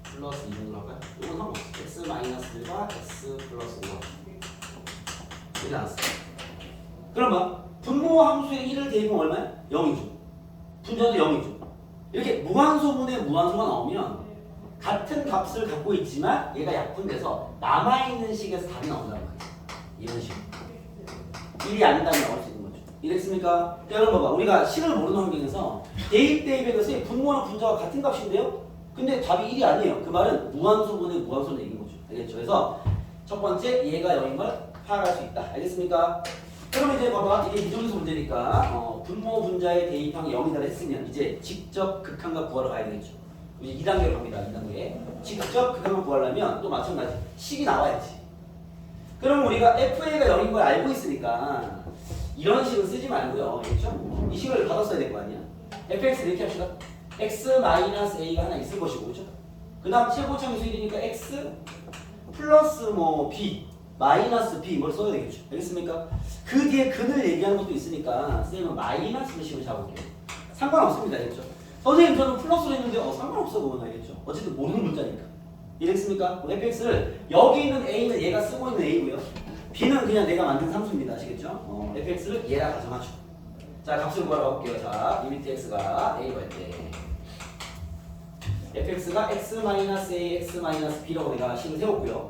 플러스 2 정도 할까요? 이건 상관없어. x 마이너스 1과 x 플러스 5가 이렇게 나왔어. 그러면 분모 함수에 1을 대입하면 얼마야? 0이죠. 분자도 0이죠. 이렇게 무한소분의 무한소가 나오면 같은 값을 갖고 있지만 얘가 약분돼서 남아있는 식에서 답이 나온다는 거지. 이런 식으로. 1이 아니다면 나올 수 있는 거죠. 이랬습니까? 자, 여러분 봐봐. 우리가 식을 모르는 환경에서 대입에 대해서 분모랑 분자가 같은 값인데요? 근데 답이 1이 아니에요. 그 말은 무한소분의 무한소는 얘기인 거죠. 알겠죠? 그래서 첫 번째 얘가 0인 걸 파악할 수 있다. 알겠습니까? 그럼 이제 봐봐. 이게 미정수 문제니까 분모 분자의 대입항이 0이다 했으면 이제 직접 극한값 구하러 가야 되겠죠. 이제 2단계로 갑니다. 2단계. 직접 극한값 구하려면 또 마찬가지. 식이 나와야지. 그럼 우리가 FA가 0인 걸 알고 있으니까 이런 식을 쓰지 말고요. 그렇죠? 이 식을 받았어야 될 거 아니야. fx 이렇게 합시다. x-a가 하나 있을 것이고, 그렇죠? 그 다음 최고차의 수일이니까 x 플러스 뭐 b 마이너스 b 뭘 써야 되겠죠. 알겠습니까? 그 뒤에 근을 얘기하는 것도 있으니까 쌤은 마이너스 식을 잡을게요. 상관없습니다. 알겠죠? 선생님 저는 플러스로 했는데 상관없어 그건 알겠죠? 어쨌든 모르는 문자니까. 이해됐습니까? fx를 여기 있는 a는 얘가 쓰고 있는 a고요. b는 그냥 내가 만든 삼수입니다. 아시겠죠? fx를 얘라 가정하죠. 자, 값을 구하러 가볼게요. 자, 리미트 x가 a로 할 때 fx가 x-a, x-b라고 내가 식을 세웠고요.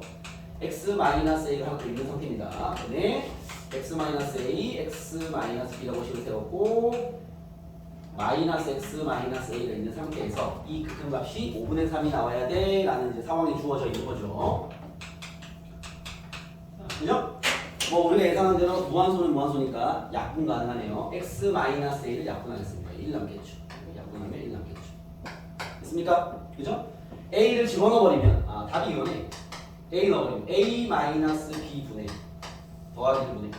x-a가 하고 있는 상태입니다. 그다음에 x-a, x-b라고 식을 세웠고 마이너스 x-a가 있는 상태에서 이 극한값이 5분의 3이 나와야 돼 라는 이제 상황이 주어져 있는 거죠. 그죠? 뭐 우리가 예상한 대로 무한소는 무한소니까 약분 가능하네요. x-a를 약분하겠습니다. 1 남겠죠. 약분하면 1 남겠죠. 됐습니까? 그죠? a를 집어넣어버리면 답이 이거네. a 넣어버리면 a-b 분의 더하기 분의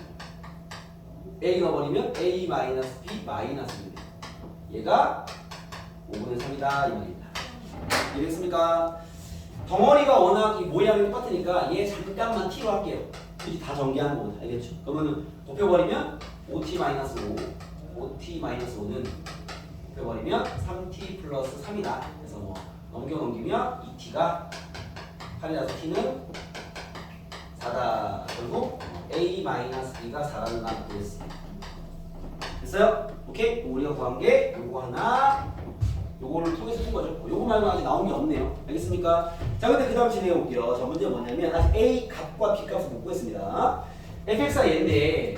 a 넣어버리면 a-b 마이너스 분의 얘가 5분의 3이다 이 말입니다. 이해됐습니까? 덩어리가 워낙 이 모양이 똑같으니까 얘 잠깐만 t로 할게요. 굳이 다 전개하는 거거든. 알겠죠? 그러면은 곱해버리면 5t-5 5t-5는 곱해버리면 3t 플러스 3이다. 그래서 뭐 넘기면 2t가 8이라서 t는 4다. 결국 a-b가 4라는 값이 되겠습니다. 됐어요? 오케이? 우리가 구한 게 요거 하나 요거를 통해서 푼 거죠. 요거 말고 아직 나온 게 없네요. 알겠습니까? 자, 근데 그 다음 진행해 볼게요. 자, 문제가 뭐냐면 아직 A 값과 B 값을 못 구했습니다. fx가 얘인데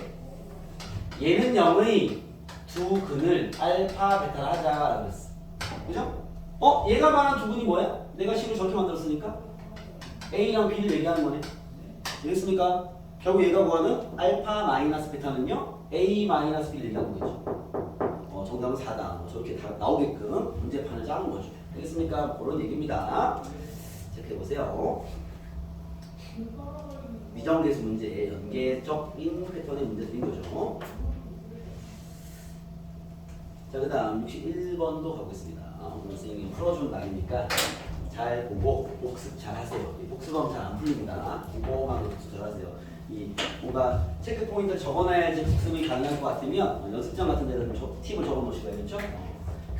얘는 0의 두 근을 알파, 베타를 하자라고 했어. 그죠? 얘가 말한 두 근이 뭐야? 내가 식을 저렇게 만들었으니까 A랑 B를 얘기하는 거네. 알겠습니까? 결국 얘가 구하는 알파 마이너스 베타는요 A 마이너스 B를 얘기하는 거죠. 정답은 4다. 저렇게 다 나오게끔 문제판을 짜는 거죠. 알겠습니까? 그런 얘기입니다. 체크해보세요. 미정계수 문제, 연계적인 패턴의 문제 드린 거죠. 자, 그 다음 61번도 가보겠습니다. 오늘 선생님이 풀어준 날이니까 잘 보고 복습 잘 하세요. 복습하면 잘 안 풀립니다. 그거만 복습 잘 하세요. 이 뭔가 체크 포인트를 적어놔야지 복습이 가능할 것 같으면 연습장 같은 데는 팁을 적어 놓으시고요. 그렇죠?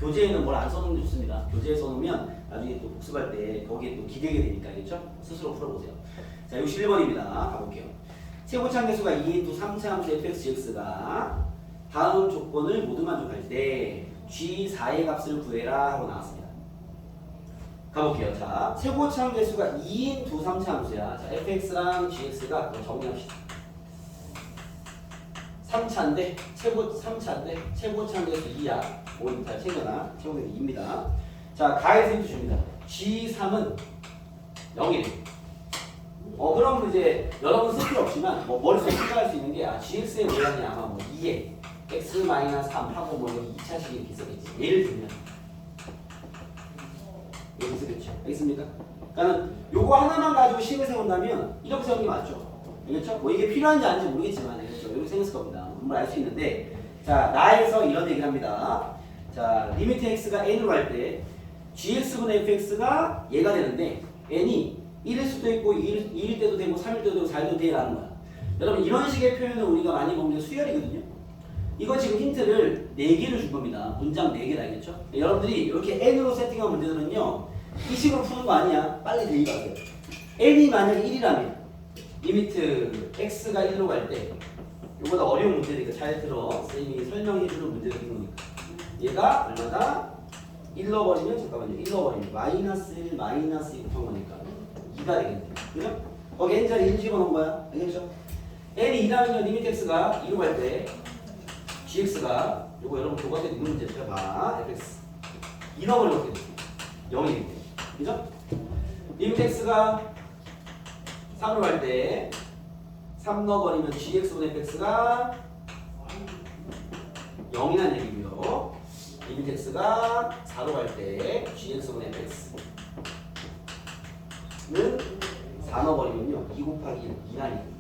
교재에는 뭘 안 써놓는 게 좋습니다. 교재에 써놓으면 나중에 또 복습할 때 거기에 또 기대게 되니까. 그렇죠? 스스로 풀어보세요. 자, 61번입니다. 가볼게요. 최고차함계수가 2인 3차 함수 fx, gx가 다음 조건을 모두 만족할 때 g4의 값을 구해라 하고 나왔습니다. 가볼게요. 자, 최고차함계수가 2인 3차 함수야. 자, fx랑 gx가 정리합시다. 3차인데 최고차함계수 2야. 5인타 챙겨놔. 최고계수 2입니다. 자, 가에서 힌트 줍니다. g3은 0이래. 그럼 이제 여러분 쓸 필요 없지만 머릿속에 생각할 수 있는 게 gx의 모양이 아마 2에 x-3 하고 2차식이 이렇게 쓰겠지. 예를 들면 여기 쓰겠죠. 알겠습니까? 그러니까 요거 하나만 가지고 식을 세운다면 이렇게 세우는 게 맞죠. 알겠죠? 이게 필요한지 아닌지 모르겠지만 알겠죠? 이렇게 생겼을 겁니다. 한번 알 수 있는데 자, 나에서 이런 얘기를 합니다. 자, 리미트 x가 n으로 갈 때 gx분의 fx가 얘가 되는데 n이 1일 수도 있고 2일 때도 되고 3일 때도 되고 4일도 돼 라는 거야. 여러분 이런 식의 표현을 우리가 많이 보는 게 수열이거든요. 이거 지금 힌트를 4개를 준 겁니다. 문장 4개다. 알겠죠? 여러분들이 이렇게 n으로 세팅한 문제들은요 이 식으로 푸는 거 아니야. 빨리 대입하세요. n이 만약 1이라면 리미트 x가 1로 갈 때 이거보다 어려운 문제니까 잘 들어. 선생님이 설명해주는 문제들인 거니까 얘가 얼마다? 1 넣어버리면 잠깐만요. 1 넣어버리면 마이너스 1 마이너스 2 곱한 거니까 2가 되겠네요. 그죠? 거기 n자리 1 집어넣은 거야. 알겠죠? n이 2라면요 리미트 x가 2로 갈 때 gx가 요거 여러분 교과서에 있는 문제죠. 봐. fx. 이 넣어버리면 어떻게 돼? 0이 돼. 그죠? 리미트 x가 3으로 갈 때 3 넣어버리면 gx분의 fx가 0이라는 얘기고요. 리미트 x가 4로 갈 때 gx분의 fx는 4 넣어버리면요 2 곱하기 2라는 얘기입니다.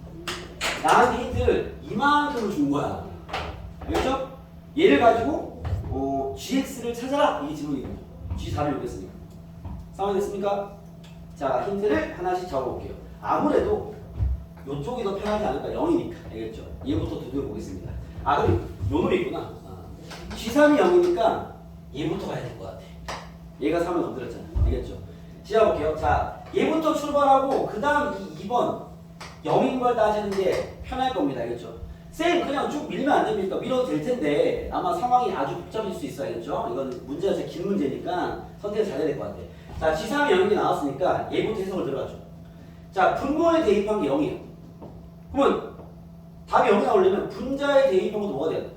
나한테 힌트를 이만큼을 준 거야. 알겠죠? 얘를 가지고 gx를 찾아라 이게 질문이거든요. g4를 요구했으니까. 상황이 됐습니까? 자, 힌트를 하나씩 적어볼게요. 아무래도 이쪽이 더 편하지 않을까? 0이니까. 알겠죠? 얘부터 두드려 보겠습니다. 아, 그럼 요 놈이 있구나. g3이 0이니까 얘부터 가야 될 것 같아. 얘가 3을 건드렸잖아. 알겠죠? 시작해볼게요. 자, 얘부터 출발하고 그 다음 2번 0인 걸 따지는 게 편할 겁니다. 알겠죠? 쌤 그냥 쭉 밀면 안 됩니까? 밀어도 될 텐데 아마 상황이 아주 복잡해질 수 있어요. 알겠죠? 이건 문제가 진짜 긴 문제니까 선택을 잘해야 될 것 같아. 자, g3이 0이 나왔으니까 얘부터 해석을 들어가죠. 자, 분모에 대입한 게 0이에요. 그러면 답이 0이 나오려면 분자에 대입한 것도 뭐가 돼야 돼?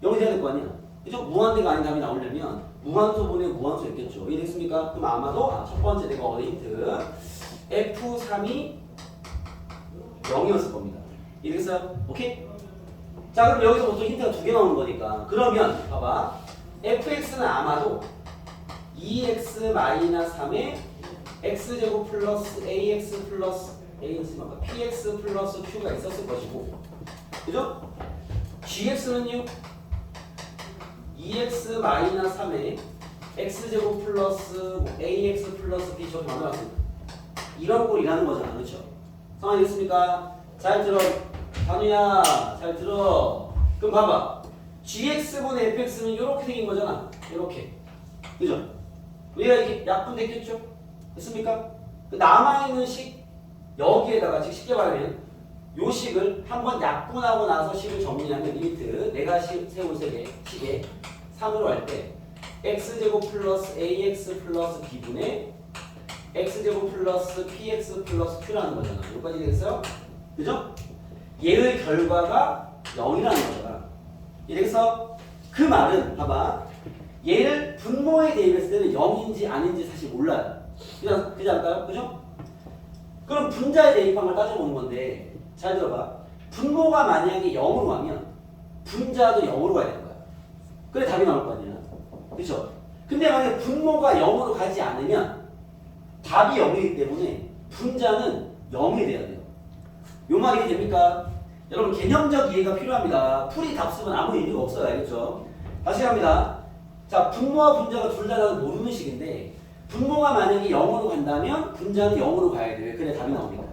0이 돼야 될 거 아니야? 그죠? 무한대가 아닌 답이 나오려면 무한소분의 무한소였겠죠. 이해됐습니까? 그럼 아마도 첫 번째 내가 얻은 힌트 F3이 0이었을 겁니다. 이해됐어요? 오케이? 자, 그럼 여기서부터 힌트가 2개 나오는 거니까 그러면 봐봐 fx는 아마도 2x-3의 x제곱 플러스 ax 플러스 px 플러스 q가 있었을 것이고 그죠? gx는요 2x-3의 x제곱 플러스 ax 플러스 b 저렇게 만들어놨습니다. 이런 꼴이라는 거잖아. 그렇죠? 상황이 됐습니까? 잘 들어. 단우야 잘 들어. 그럼 봐봐 gx분의 fx는 이렇게 생긴 거잖아. 이렇게. 그죠? 우리가 이렇게 약분됐겠죠? 됐습니까? 남아있는 식 여기에다가 즉 쉽게 말하면 요 식을 한번 약분하고 나서 식을 정리하면 리미트 내가 세운 식에 3으로 할 때 x제곱 플러스 ax 플러스 b분의 x제곱 플러스 px 플러스 q라는 거잖아. 여기까지 되겠어요? 그죠? 얘의 결과가 0이라는 거잖아. 이래서 그 말은 봐봐 얘를 분모에 대입했을 때는 0인지 아닌지 사실 몰라요. 그지 않을까요? 그죠? 그럼 분자에 대입한 걸 따져보는 건데 잘 들어봐. 분모가 만약에 0으로 가면 분자도 0으로 가야 되는 거야. 그래 답이 나올 거 아니야. 그렇죠? 근데 만약에 분모가 0으로 가지 않으면 답이 0이기 때문에 분자는 0이 돼야 돼요. 요 말이 됩니까? 여러분 개념적 이해가 필요합니다. 풀이 답 쓰면 아무 의미가 없어요. 알겠죠? 다시 갑니다. 자, 분모와 분자가 둘 다 모르는 식인데 분모가 만약에 0으로 간다면 분자는 0으로 가야 돼. 그래 답이 나옵니다.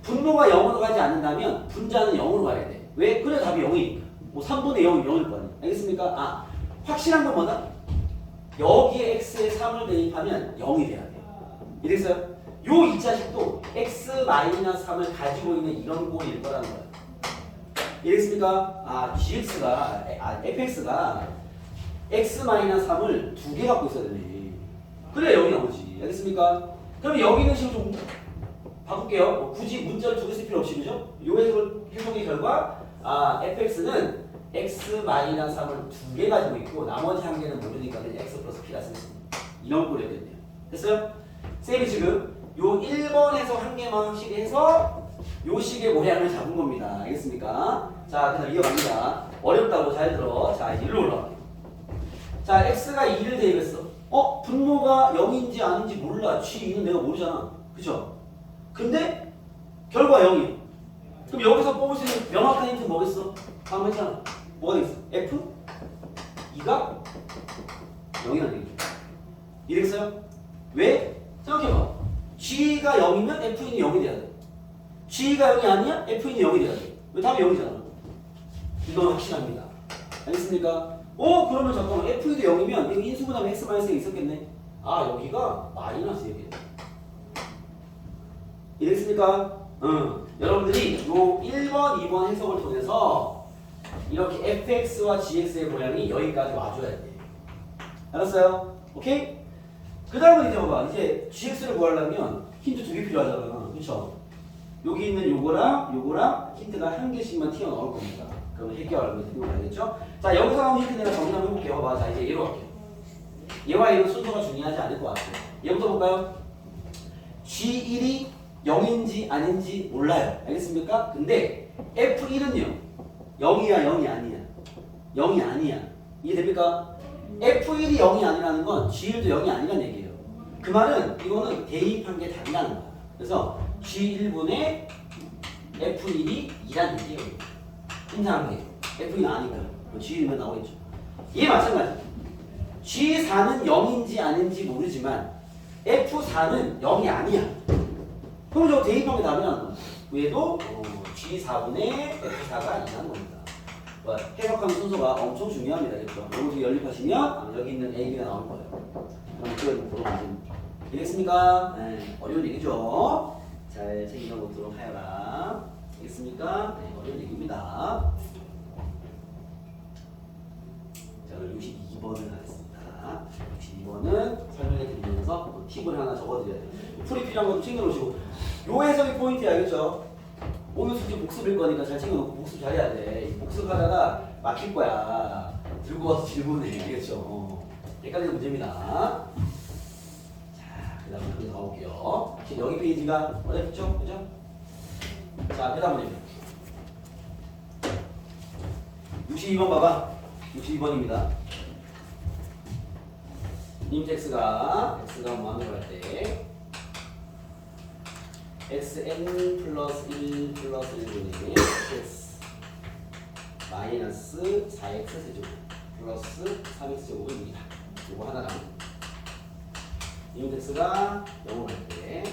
분모가 0으로 가지 않는다면 분자는 0으로 가야 돼. 왜? 그래 답이 0이니까. 뭐 3분의 0이 0일 거 아니야. 알겠습니까? 아, 확실한 건 뭐다? 여기에 x에 3을 대입하면 0이 돼야 돼. 이랬어요? 요 이 자식도 x-3을 가지고 있는 이런 꼴일 거라는 거야. 이랬습니까? 아, gx가, fx가 x-3을 2개 갖고 있어야 되네. 그래 여기 나오지. 알겠습니까? 그럼 여기 있는 식을 좀 바꿀게요. 뭐 굳이 문자를 2개 쓸 필요 없이 그죠? 요 해석의 결과 fx는 x-3을 2개 가지고 있고 나머지 한 개는 모르니까 그냥 x 플러스 p라 쓰겠습니다. 이런 꼴이었겠네요. 됐어요? 쌤이 지금 요 1번에서 한 개만 해서 요 식의 모양을 잡은 겁니다. 알겠습니까? 자, 그래서 이어갑니다. 어렵다고 잘 들어. 자, 이제 일로 올라갈게요. 자, x가 2를 대입했어. 분모가 0인지 아닌지 몰라. g2는 내가 모르잖아. 그쵸? 근데 결과 0이야. 그럼 여기서 뽑을 수 있는 명확한 힌트는 뭐겠어? 방금 했잖아. 뭐가 되겠어? f? 2가 0이라는 얘기죠. 이해됐어요? 왜? 생각해봐. g가 0이면 f는 0이 돼야 돼. g가 0이 아니야? f는 0이 돼야 돼. 왜 답이 0이잖아. 이건 확실합니다. 알겠습니까? 그러면 잠깐만 f도 0이면 이거 인수분하면 x-가 있었겠네. 아, 여기가 마이너스였겠네. 이해됐습니까? 여러분들이 요 1번, 2번 해석을 통해서 이렇게 fx와 gx의 모양이 여기까지 와줘야 돼. 알았어요? 오케이? 그 다음은 이제 봐봐. 이제 gx를 구하려면 힌트 2개 필요하잖아. 그쵸? 여기 있는 요거랑 힌트가 한 개씩만 튀어나올 겁니다. 그러면 해결하면 되는 거 알겠죠? 자, 여기서 나온 힌트 내가 정리 한번 해볼게요. 봐봐. 자, 이제 얘로 갈게요. 얘와 얘는 순서가 중요하지 않을 것 같아요. 얘부터 볼까요? G1이 0인지 아닌지 몰라요. 알겠습니까? 근데 F1은요. 0이야, 0이 아니야. 0이 아니야. 이해됩니까? F1이 0이 아니라는 건 G1도 0이 아니라는 얘기예요. 그 말은 이거는 대입한 게 다르다는 거야. 그래서 G1분의 F1이 2라는 얘기예요. 인상한 게 F1은 아니까 G1면 나오겠죠. 이게 마찬가지. G4는 0인지 아닌지 모르지만 F4는 0이 아니야. 그럼 저거 대입한 게 나면 얘도 G4분의 F4가 2라는 겁니다. 해석하는 순서가 엄청 중요합니다. 그렇죠? 여기 연립하시면 여기 있는 AB가 나올 거예요. 그럼 그걸 보러 가시면 되겠습니까? 네, 어려운 얘기죠. 잘 챙겨 보도록 하여라. 알겠습니까? 네, 어려운 얘기입니다. 자, 오늘 62번을 하겠습니다. 62번은 설명해 드리면서 팁을 하나 적어드려야 돼요. 풀이 필요한 것도 챙겨놓으시고 요 해석이 포인트야. 알겠죠? 오늘 숙제 복습일 거니까 잘 챙겨놓고 복습 잘해야 돼. 복습하다가 막힐 거야. 들고 와서 질문해. 알겠죠? 헷갈리는 문제입니다. 자, 그 다음에 한번 더 가볼게요. 지금 여기 페이지가 어렵죠? 그죠? 자, 그 다음 문제입니다. 62번 봐봐. 62번입니다. x가 무한으로 할 때 xn 플러스 1 플러스 1분의 x 마이너스 4x 세제곱 플러스 3x 제곱은 6이다. 이거 하나랑 x가 0을 할 때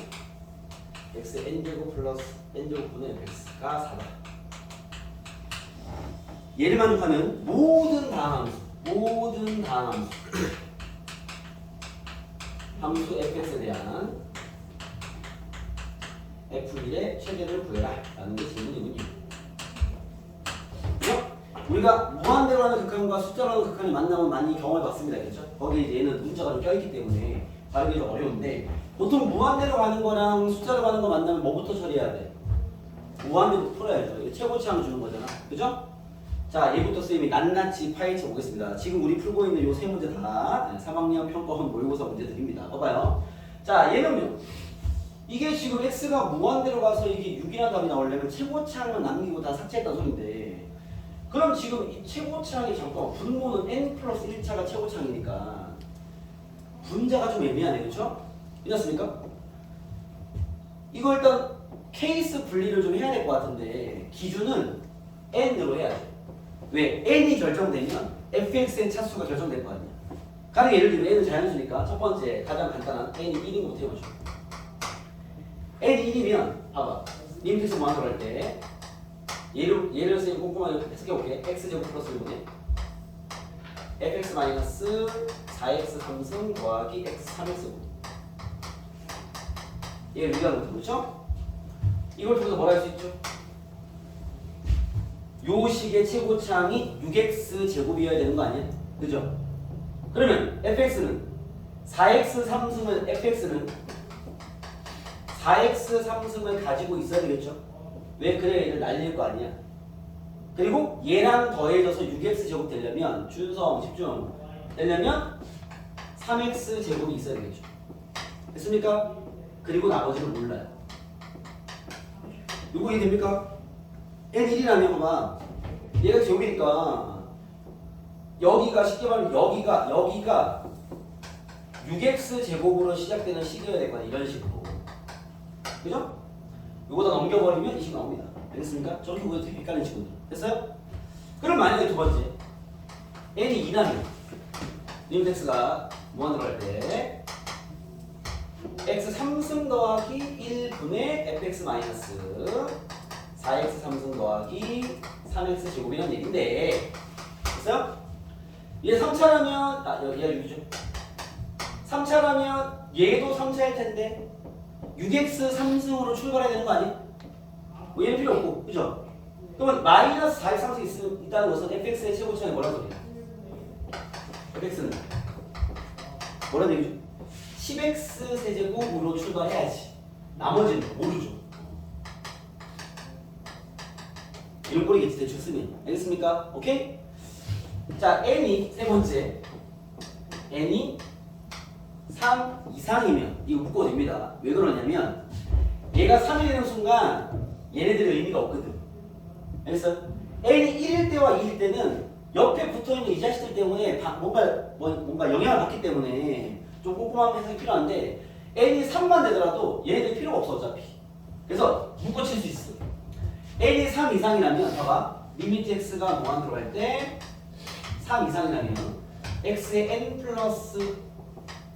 xn 제곱 플러스 n 제곱분의 x가 4다. 얘를 만족하는 모든 다함수 함수 fx에 대한 f1의 최대를 구해라 라는 게 질문이군요. 그죠? 우리가 무한대로 하는 극한과 숫자로 하는 극한이 만나면 많이 경험해 봤습니다. 그렇죠? 거기에 이제 얘는 문자가 좀 껴있기 때문에 다루기 좀 어려운데 보통 무한대로 가는 거랑 숫자로 가는 거 만나면 뭐부터 처리해야 돼? 무한대로 풀어야죠. 이거 최고치항 주는 거잖아. 그죠? 자, 얘부터 쌤이 낱낱이 파헤쳐 보겠습니다. 지금 우리 풀고 있는 요 세 문제 다 3학년 평가원 모의고사 문제들입니다. 봐봐요. 자, 얘는요. 이게 지금 x가 무한대로 가서 이게 6이라는 답이 나오려면 최고치항만 남기고 다 삭제했다는 소리인데 그럼 지금 이 최고치항이 잠깐 분모는 n 플러스 1차가 최고치항이니까 분자가 좀 애매하네. 그렇죠? 이해했습니까? 이거 일단 케이스 분리를 좀 해야 될 것 같은데 기준은 n으로 해야 돼. 왜? n이 결정되면 fx의 차수가 결정될 거 아니야. 가령 예를 들면 n은 자연수니까 첫 번째 가장 간단한 n이 1인 것부터 해보죠. n이 1이면 봐봐. 리미트에서 무한으로 할 때 얘를 쌤 꼼꼼하게 해석해볼게. x제곱 플러스 1분의 fx 마이너스 4x 3승 더하기 x 3x 얘를 유리하는 거죠. 그렇죠? 이걸 통해서 뭐라 할 수 있죠? 요 식의 최고차항이 6x 제곱이어야 되는 거 아니야? 그죠? 그러면 fx는 4x 3승을 fx는 4x 3승을 가지고 있어야 되겠죠? 왜? 그래야 얘를 날릴 거 아니야? 그리고 얘랑 더해져서 6x 제곱 되려면 준성 집중 되려면 3x 제곱이 있어야 되겠죠? 됐습니까? 그리고 나머지는 몰라요. 이거 이해됩니까? n1이라면 봐봐. 얘가 제곱이니까 여기가 쉽게 말하면 여기가 6x 제곱으로 시작되는 식이어야 될 거야. 이런 식으로. 그죠? 이거다 넘겨버리면 이 식 나옵니다. 알겠습니까? 저렇게 보면 되게 헷갈리는 친구들. 됐어요? 그럼 만약에 두 번째 n이 2라면 리미트 x가 무한으로 할 때 x 3승 더하기 1분의 fx 마이너스 4x 3승 더하기 3x 제곱이라는 얘기인데 됐어요? 얘 3차라면 얘가 6이죠. 3차라면 얘도 3차일 텐데 6x 3승으로 출발해야 되는 거 아니야? 뭐 얘는 필요 없고 그죠? 그러면 마이너스 4x 3승이 있다는 것은 fx의 최고차항이 뭐라는 소리야? fx는 뭐라는 얘기죠? 10x 세제곱으로 출발해야지. 나머지는 모르죠. 이런 꼴이겠지 대충 쓰면. 알겠습니까? 오케이? 자 n이 세 번째 n이 3 이상이면 이거 묶어도 됩니다. 왜 그러냐면 얘가 3이 되는 순간 얘네들의 의미가 없거든. 알겠어? n이 1일 때와 2일 때는 옆에 붙어있는 이 자식들 때문에 뭔가 영향을 받기 때문에 좀 꼼꼼한 해석이 필요한데 n이 3만 되더라도 얘네들 필요가 없어 어차피. 그래서 묶어칠 수 있어. n이 3 이상이라면 봐봐. 리미트 x가 무한 들어갈 때 3 이상이라면 x의 n 플러스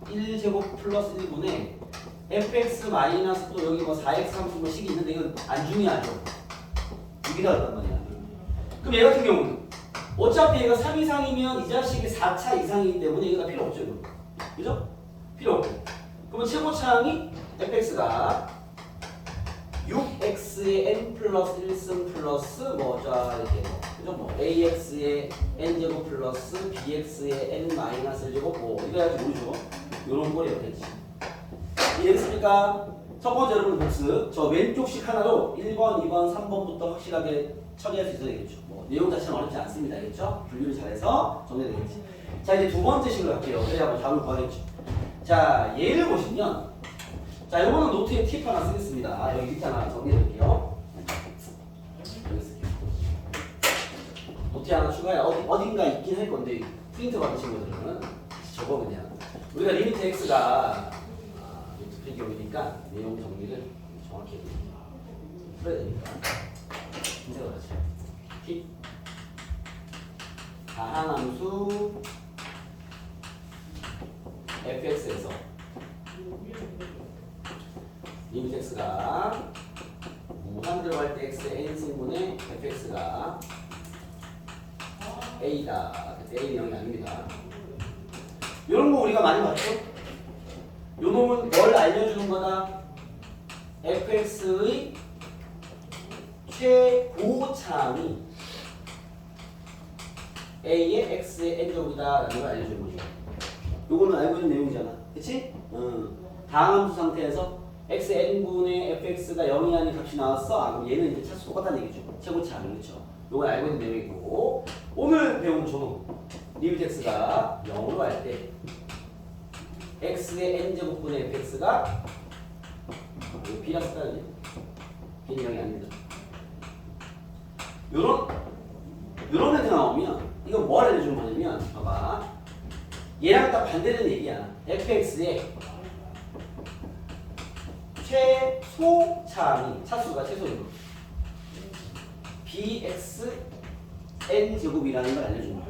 1제곱 플러스 1분의 fx 마이너스 또 여기 뭐 4x 함수 식이 있는데 이건 안 중요하죠. 이게 나왔단 말이야. 그럼 얘 같은 경우는 어차피 얘가 3 이상이면 이 자식이 4차 이상이기 때문에 얘가 필요 없죠. 이거. 그죠? 필요 없고. 그러면 최고차항이 fx가 6x의 n 플러스 1승 플러스 뭐자 이렇게 그죠? 뭐 ax의 n제곱 플러스 bx의 n 마이너스 1제곱 뭐 이거 해야지 모르죠? 요런 꼴이었겠지. 이해됐습니까? 첫 번째 여러분 복습. 저 왼쪽씩 하나로 1번, 2번, 3번부터 확실하게 처리할 수 있어야 되겠죠. 뭐 내용 자체는 어렵지 않습니다. 알겠죠? 분류를 잘해서 정리되겠지. 자 이제 두 번째 식으로 갈게요. 그래야 뭐 답을 구하겠죠. 자 얘를 보시면 자 이거는 노트에 팁 하나 쓰겠습니다. 여기 밑에 하나 정리해둘게요. 여기 쓸게요. 노트에 하나 추가해. 어딘가 있긴 할 건데 프린트 받은 친구들은 적어 그냥. 우리가 리미트 x가 노트 필기용이니까 내용 정리를 정확히 풀어야 되니까 인쇄를 하지. 팁 다항함수 fx에서 리미트 x가 무한 들어갈 때 x의 n승분의 fx가 a다. 그때 a는 0이 아닙니다. 이런 거 우리가 많이 봤죠? 요 놈은 뭘 알려주는 거다? fx의 최고차항이 a의 x의 n제곱이다 라는 걸 알려주는 거죠. 요거는 알고 있는 내용이잖아. 그치? 다항함수 상태에서 x n분의 fx가 0이 아닌 값이 나왔어. 아, 그럼 얘는 이제 차수 똑같다는 얘기죠. 최고차항. 그렇죠? 요걸 알고 있는 내용이고 오늘 배운 조놈 리미트 x가 0으로 할 때 x의 n제곱분의 fx가 b랑 쓰다니 b는 0이 아닙니다. 요런 애들 나오면 이건 뭘 알려주는 거냐면 봐봐 얘랑 딱 반대되는 얘기야. fx의 최소차항이 차수가 최소이고 bx n제곱이라는 걸 알려주는 거야.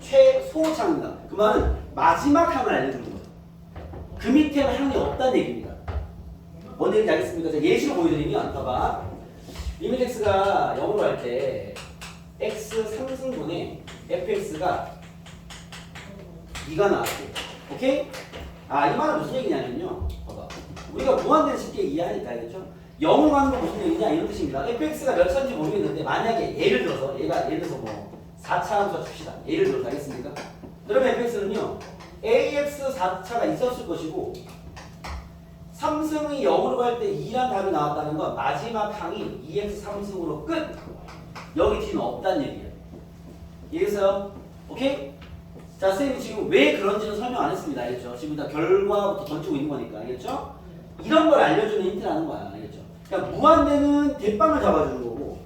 최소차항이다. 그 말은 마지막 항을 알려주는 거야. 그 밑에는 항이 없다는 얘기입니다. 뭔 얘기인지 알겠습니까? 제가 예시로 보여드리면 봐봐 리미트 x가 0으로 할 때 x 3승분의 fx가 2가 나왔고 오케이? 아 이 말은 무슨 얘기냐면요 봐봐 우리가 무한대를 쉽게 이해하니까 알겠죠? 0으로 가는 건 무슨 얘기냐 이런 뜻입니다. fx가 몇 차인지 모르겠는데 만약에 예를 들어서 얘가 예를 들어서 뭐 4차 함수가 줍시다. 예를 들어서 알겠습니까? 그러면 fx는요 ax 4차가 있었을 것이고 3승이 0으로 갈 때 2란 답이 나왔다는 건 마지막 항이 2x 3승으로 끝! 여기 뒤는 없다는 얘기예요. 이해했어요? 오케이? 자, 선생님이 지금 왜 그런지는 설명 안 했습니다. 알겠죠? 지금 다 결과부터 던지고 있는 거니까. 알겠죠? 이런 걸 알려주는 힌트라는 거야. 알겠죠? 그러니까 무한대는 대빵을 잡아주는 거고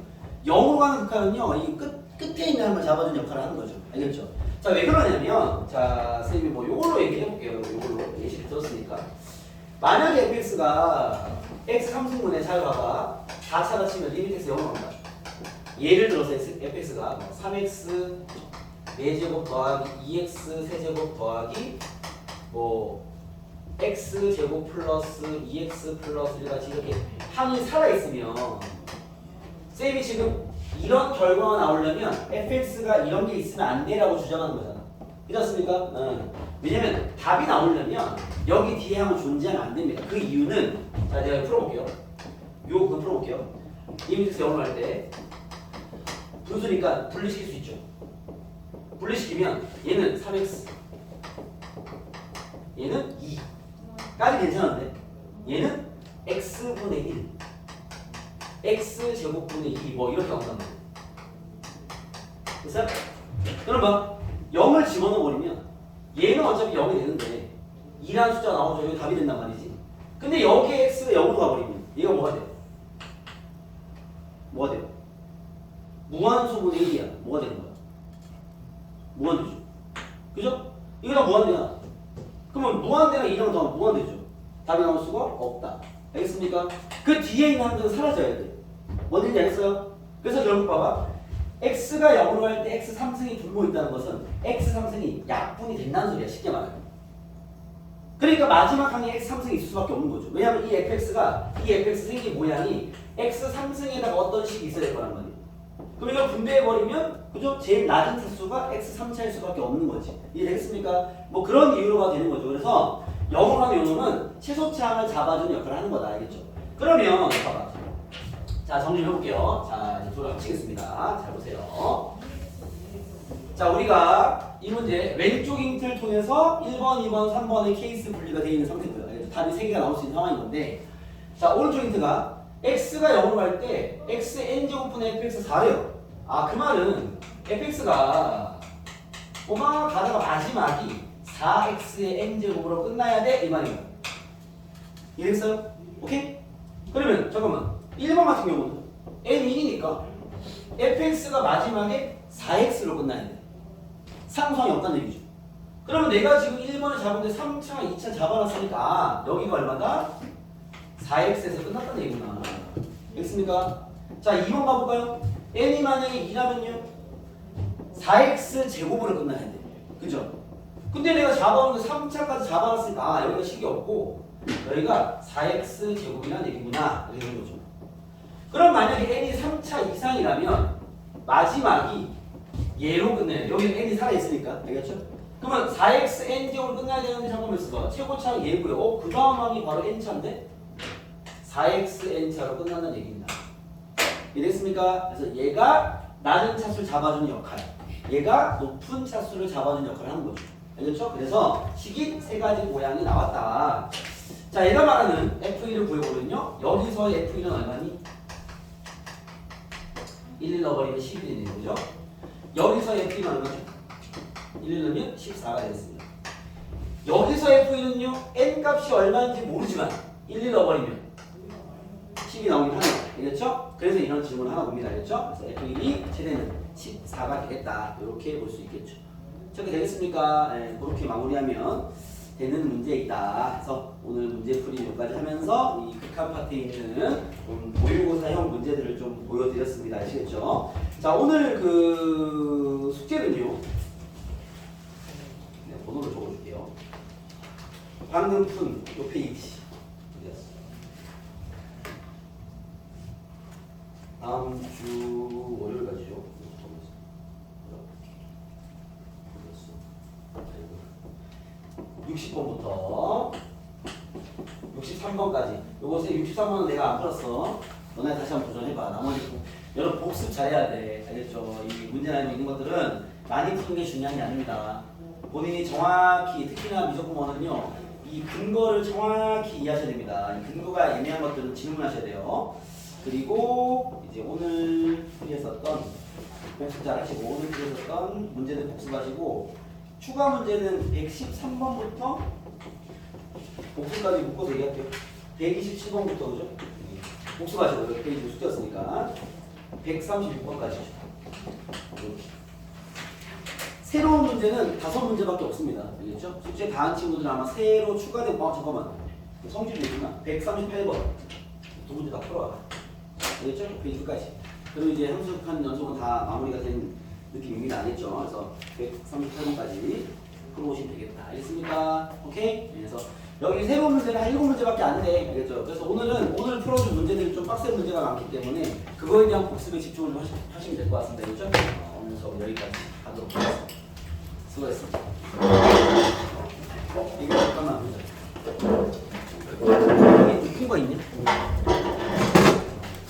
0으로 가는 극한은요 이 끝에 있는 항을 잡아주는 역할을 하는 거죠. 알겠죠? 자, 왜 그러냐면 자, 선생님이 뭐 요걸로 얘기해 볼게요. 요걸로 예시를 들었으니까 만약에 fx가 x 3승분의 잘 봐봐 4차다 치면 리미트 x 0으로 간다. 예를 들어서 fx가 3x 4제곱 더하기 2x 세제곱 더하기 뭐 x제곱 플러스 2x 플러스 1같이 이렇게 항이 살아있으면 쌤이 지금 이런 결과가 나오려면 fx가 이런 게 있으면 안 돼라고 주장하는 거잖아. 그렇습니까? 왜냐면 답이 나오려면 여기 뒤에 항은 존재하면 안 됩니다. 그 이유는 자 내가 풀어볼게요. 그거 풀어볼게요. 리미트 0으로 할 때 분수니까 분리시킬 수 있죠. 분리시키면 얘는 3x 얘는 2 까지 괜찮은데 얘는 x분의 1 x제곱분의 2 뭐 이렇게 나온단 말이야. 됐어요? 그럼 봐. 0을 집어넣어버리면 얘는 어차피 0이 되는데 2라는 숫자가 나오죠. 여기 답이 된단 말이지. 근데 여기에 x가 0으로 가버리면 얘가 뭐가 돼요? 뭐가 돼요? 무한소분의 1이야. 뭐가 되는 거야? 무한되죠. 그죠? 이거 다 무한대야. 그러면 무한대랑 2랑 더하면 무한되죠. 답이 나올 수가 없다. 알겠습니까? 그 뒤에 있는 함수는 사라져야 돼. 뭔지 알겠어요? 그래서 결국 봐봐. x가 0으로 갈 때 x 3승이 분모 있다는 것은 x 3승이 약분이 된다는 소리야. 쉽게 말하면. 그러니까 마지막 항에 x 3승이 있을 수밖에 없는 거죠. 왜냐하면 이 fx 생긴 모양이 x 3승에다가 어떤 식이 있어야 될 거란 말이에요. 그럼 이걸 분배해버리면 그죠? 제일 낮은 차수가 x 3차일 수밖에 없는 거지. 이해되겠습니까? 뭐 그런 이유로가 되는 거죠. 그래서 0으로 하는 요놈은 최소차항을 잡아주는 역할을 하는 거다. 알겠죠? 그러면 봐봐. 자, 정리를 해볼게요. 자, 이제 둘을 합치겠습니다. 잘 보세요. 자, 우리가 이 문제 왼쪽 힌트를 통해서 1번, 2번, 3번의 케이스 분리가 되어 있는 상태고요. 알겠죠? 답이 3개가 나올 수 있는 상황인 건데, 자, 오른쪽 힌트가 x가 0으로 갈 때 xn제곱분의 fx 4래요. 아, 그 말은 fx가 꼬마 가다가 마지막이 4x의 n제곱으로 끝나야 돼? 이 말이에요. 이해됐어요? 오케이? 그러면 잠깐만 1번 같은 경우는 n1이니까 fx가 마지막에 4x로 끝나야 돼. 상수항이 없다는 얘기죠. 그러면 내가 지금 1번을 잡은데 3차, 2차 잡아놨으니까 아, 여기가 얼마다? 4x에서 끝났다는 얘기구나. 됐습니까? 자, 2번 가볼까요? n이 만약에 2라면요 4x 제곱으로 끝나야 돼. 그죠? 근데 내가 잡아오는데 3차까지 잡아놨으니까 아, 여기가 식이 없고 여기가 4x 제곱이라는 얘기구나. 이렇게 되는 거죠. 그럼 만약에 n이 3차 이상이라면 마지막이 얘로 끝내야 돼. 여기는 n이 살아있으니까. 알겠죠? 그러면 4x n제곱으로 끝나야 되는데 잠깐만 있어봐. 최고차는 얘고요. 그 다음 항이 바로 n차인데 4x n차로 끝난다는 얘기입니다. 이해됐습니까? 그래서 얘가 낮은 차수를 잡아주는 역할, 얘가 높은 차수를 잡아주는 역할을 하는 거죠. 알겠죠? 그래서 식이 세 가지 모양이 나왔다. 자, 얘가 말하는 f1을 구해보면요. 여기서의 f1은 얼마니? 1 넣어버리면 11이 되는 거죠. 여기서 f1은 얼마죠? 1 넣으면 14가 되겠습니다. 여기서 f1은요. n 값이 얼마인지 모르지만 1 넣어버리면 10이 나오긴 하네요. 알겠죠? 그래서 이런 질문을 하나 봅니다. 알겠죠? 그래서 f1이 최대는 14가 되겠다. 이렇게 볼 수 있겠죠. 저렇게 되겠습니까? 네, 그렇게 마무리하면 되는 문제이다. 그래서 오늘 문제풀이 여기까지 하면서 이 극한 파트에 있는 모의고사형 문제들을 좀 보여드렸습니다. 아시겠죠? 자, 오늘 그 숙제는요. 네, 번호를 적어줄게요. 방금 푼 요 페이지. 다음 주 월요일까지죠. 60번부터 63번까지. 요것에 63번은 내가 안 풀었어. 너네 다시 한번 도전해봐. 나머지 여러분 복습 잘해야 돼. 알겠죠? 이 문제나 있는 것들은 많이 푸는 게 중요한 게 아닙니다. 본인이 정확히, 특히나 미적분원은요, 이 근거를 정확히 이해하셔야 됩니다. 이 근거가 애매한 것들은 질문하셔야 돼요. 그리고 이제 오늘 풀이했었던 복습 잘 하시고, 오늘 풀이했었던 문제들 복습하시고, 추가 문제는 113번부터 복습까지 묶어서 얘기할게요. 127번부터 그죠? 복습하시고 여기 페이지 숙제였으니까 136번까지 이렇게. 새로운 문제는 5문제밖에 없습니다. 알겠죠? 숙제 다 한 친구들은 아마 새로 추가된 잠깐만 성질이 있구나. 138번 두 문제 다 풀어와. 알겠죠? 페이지 끝까지. 그리고 이제 함수한 연속은 다 마무리가 된 느낌입니다. 알겠죠? 그래서 138번까지 풀어오시면 되겠다. 알겠습니까? 오케이? 그래서 여기 새로운 문제는 한 7문제밖에 안 돼. 알겠죠? 그래서 오늘 풀어줄 문제들이 좀 빡센 문제가 많기 때문에 그거에 대한 복습에 집중을 좀 하시면 될 것 같습니다. 알겠죠? 오늘 수업 여기까지 하도록 하겠습니다. 수고했습니다.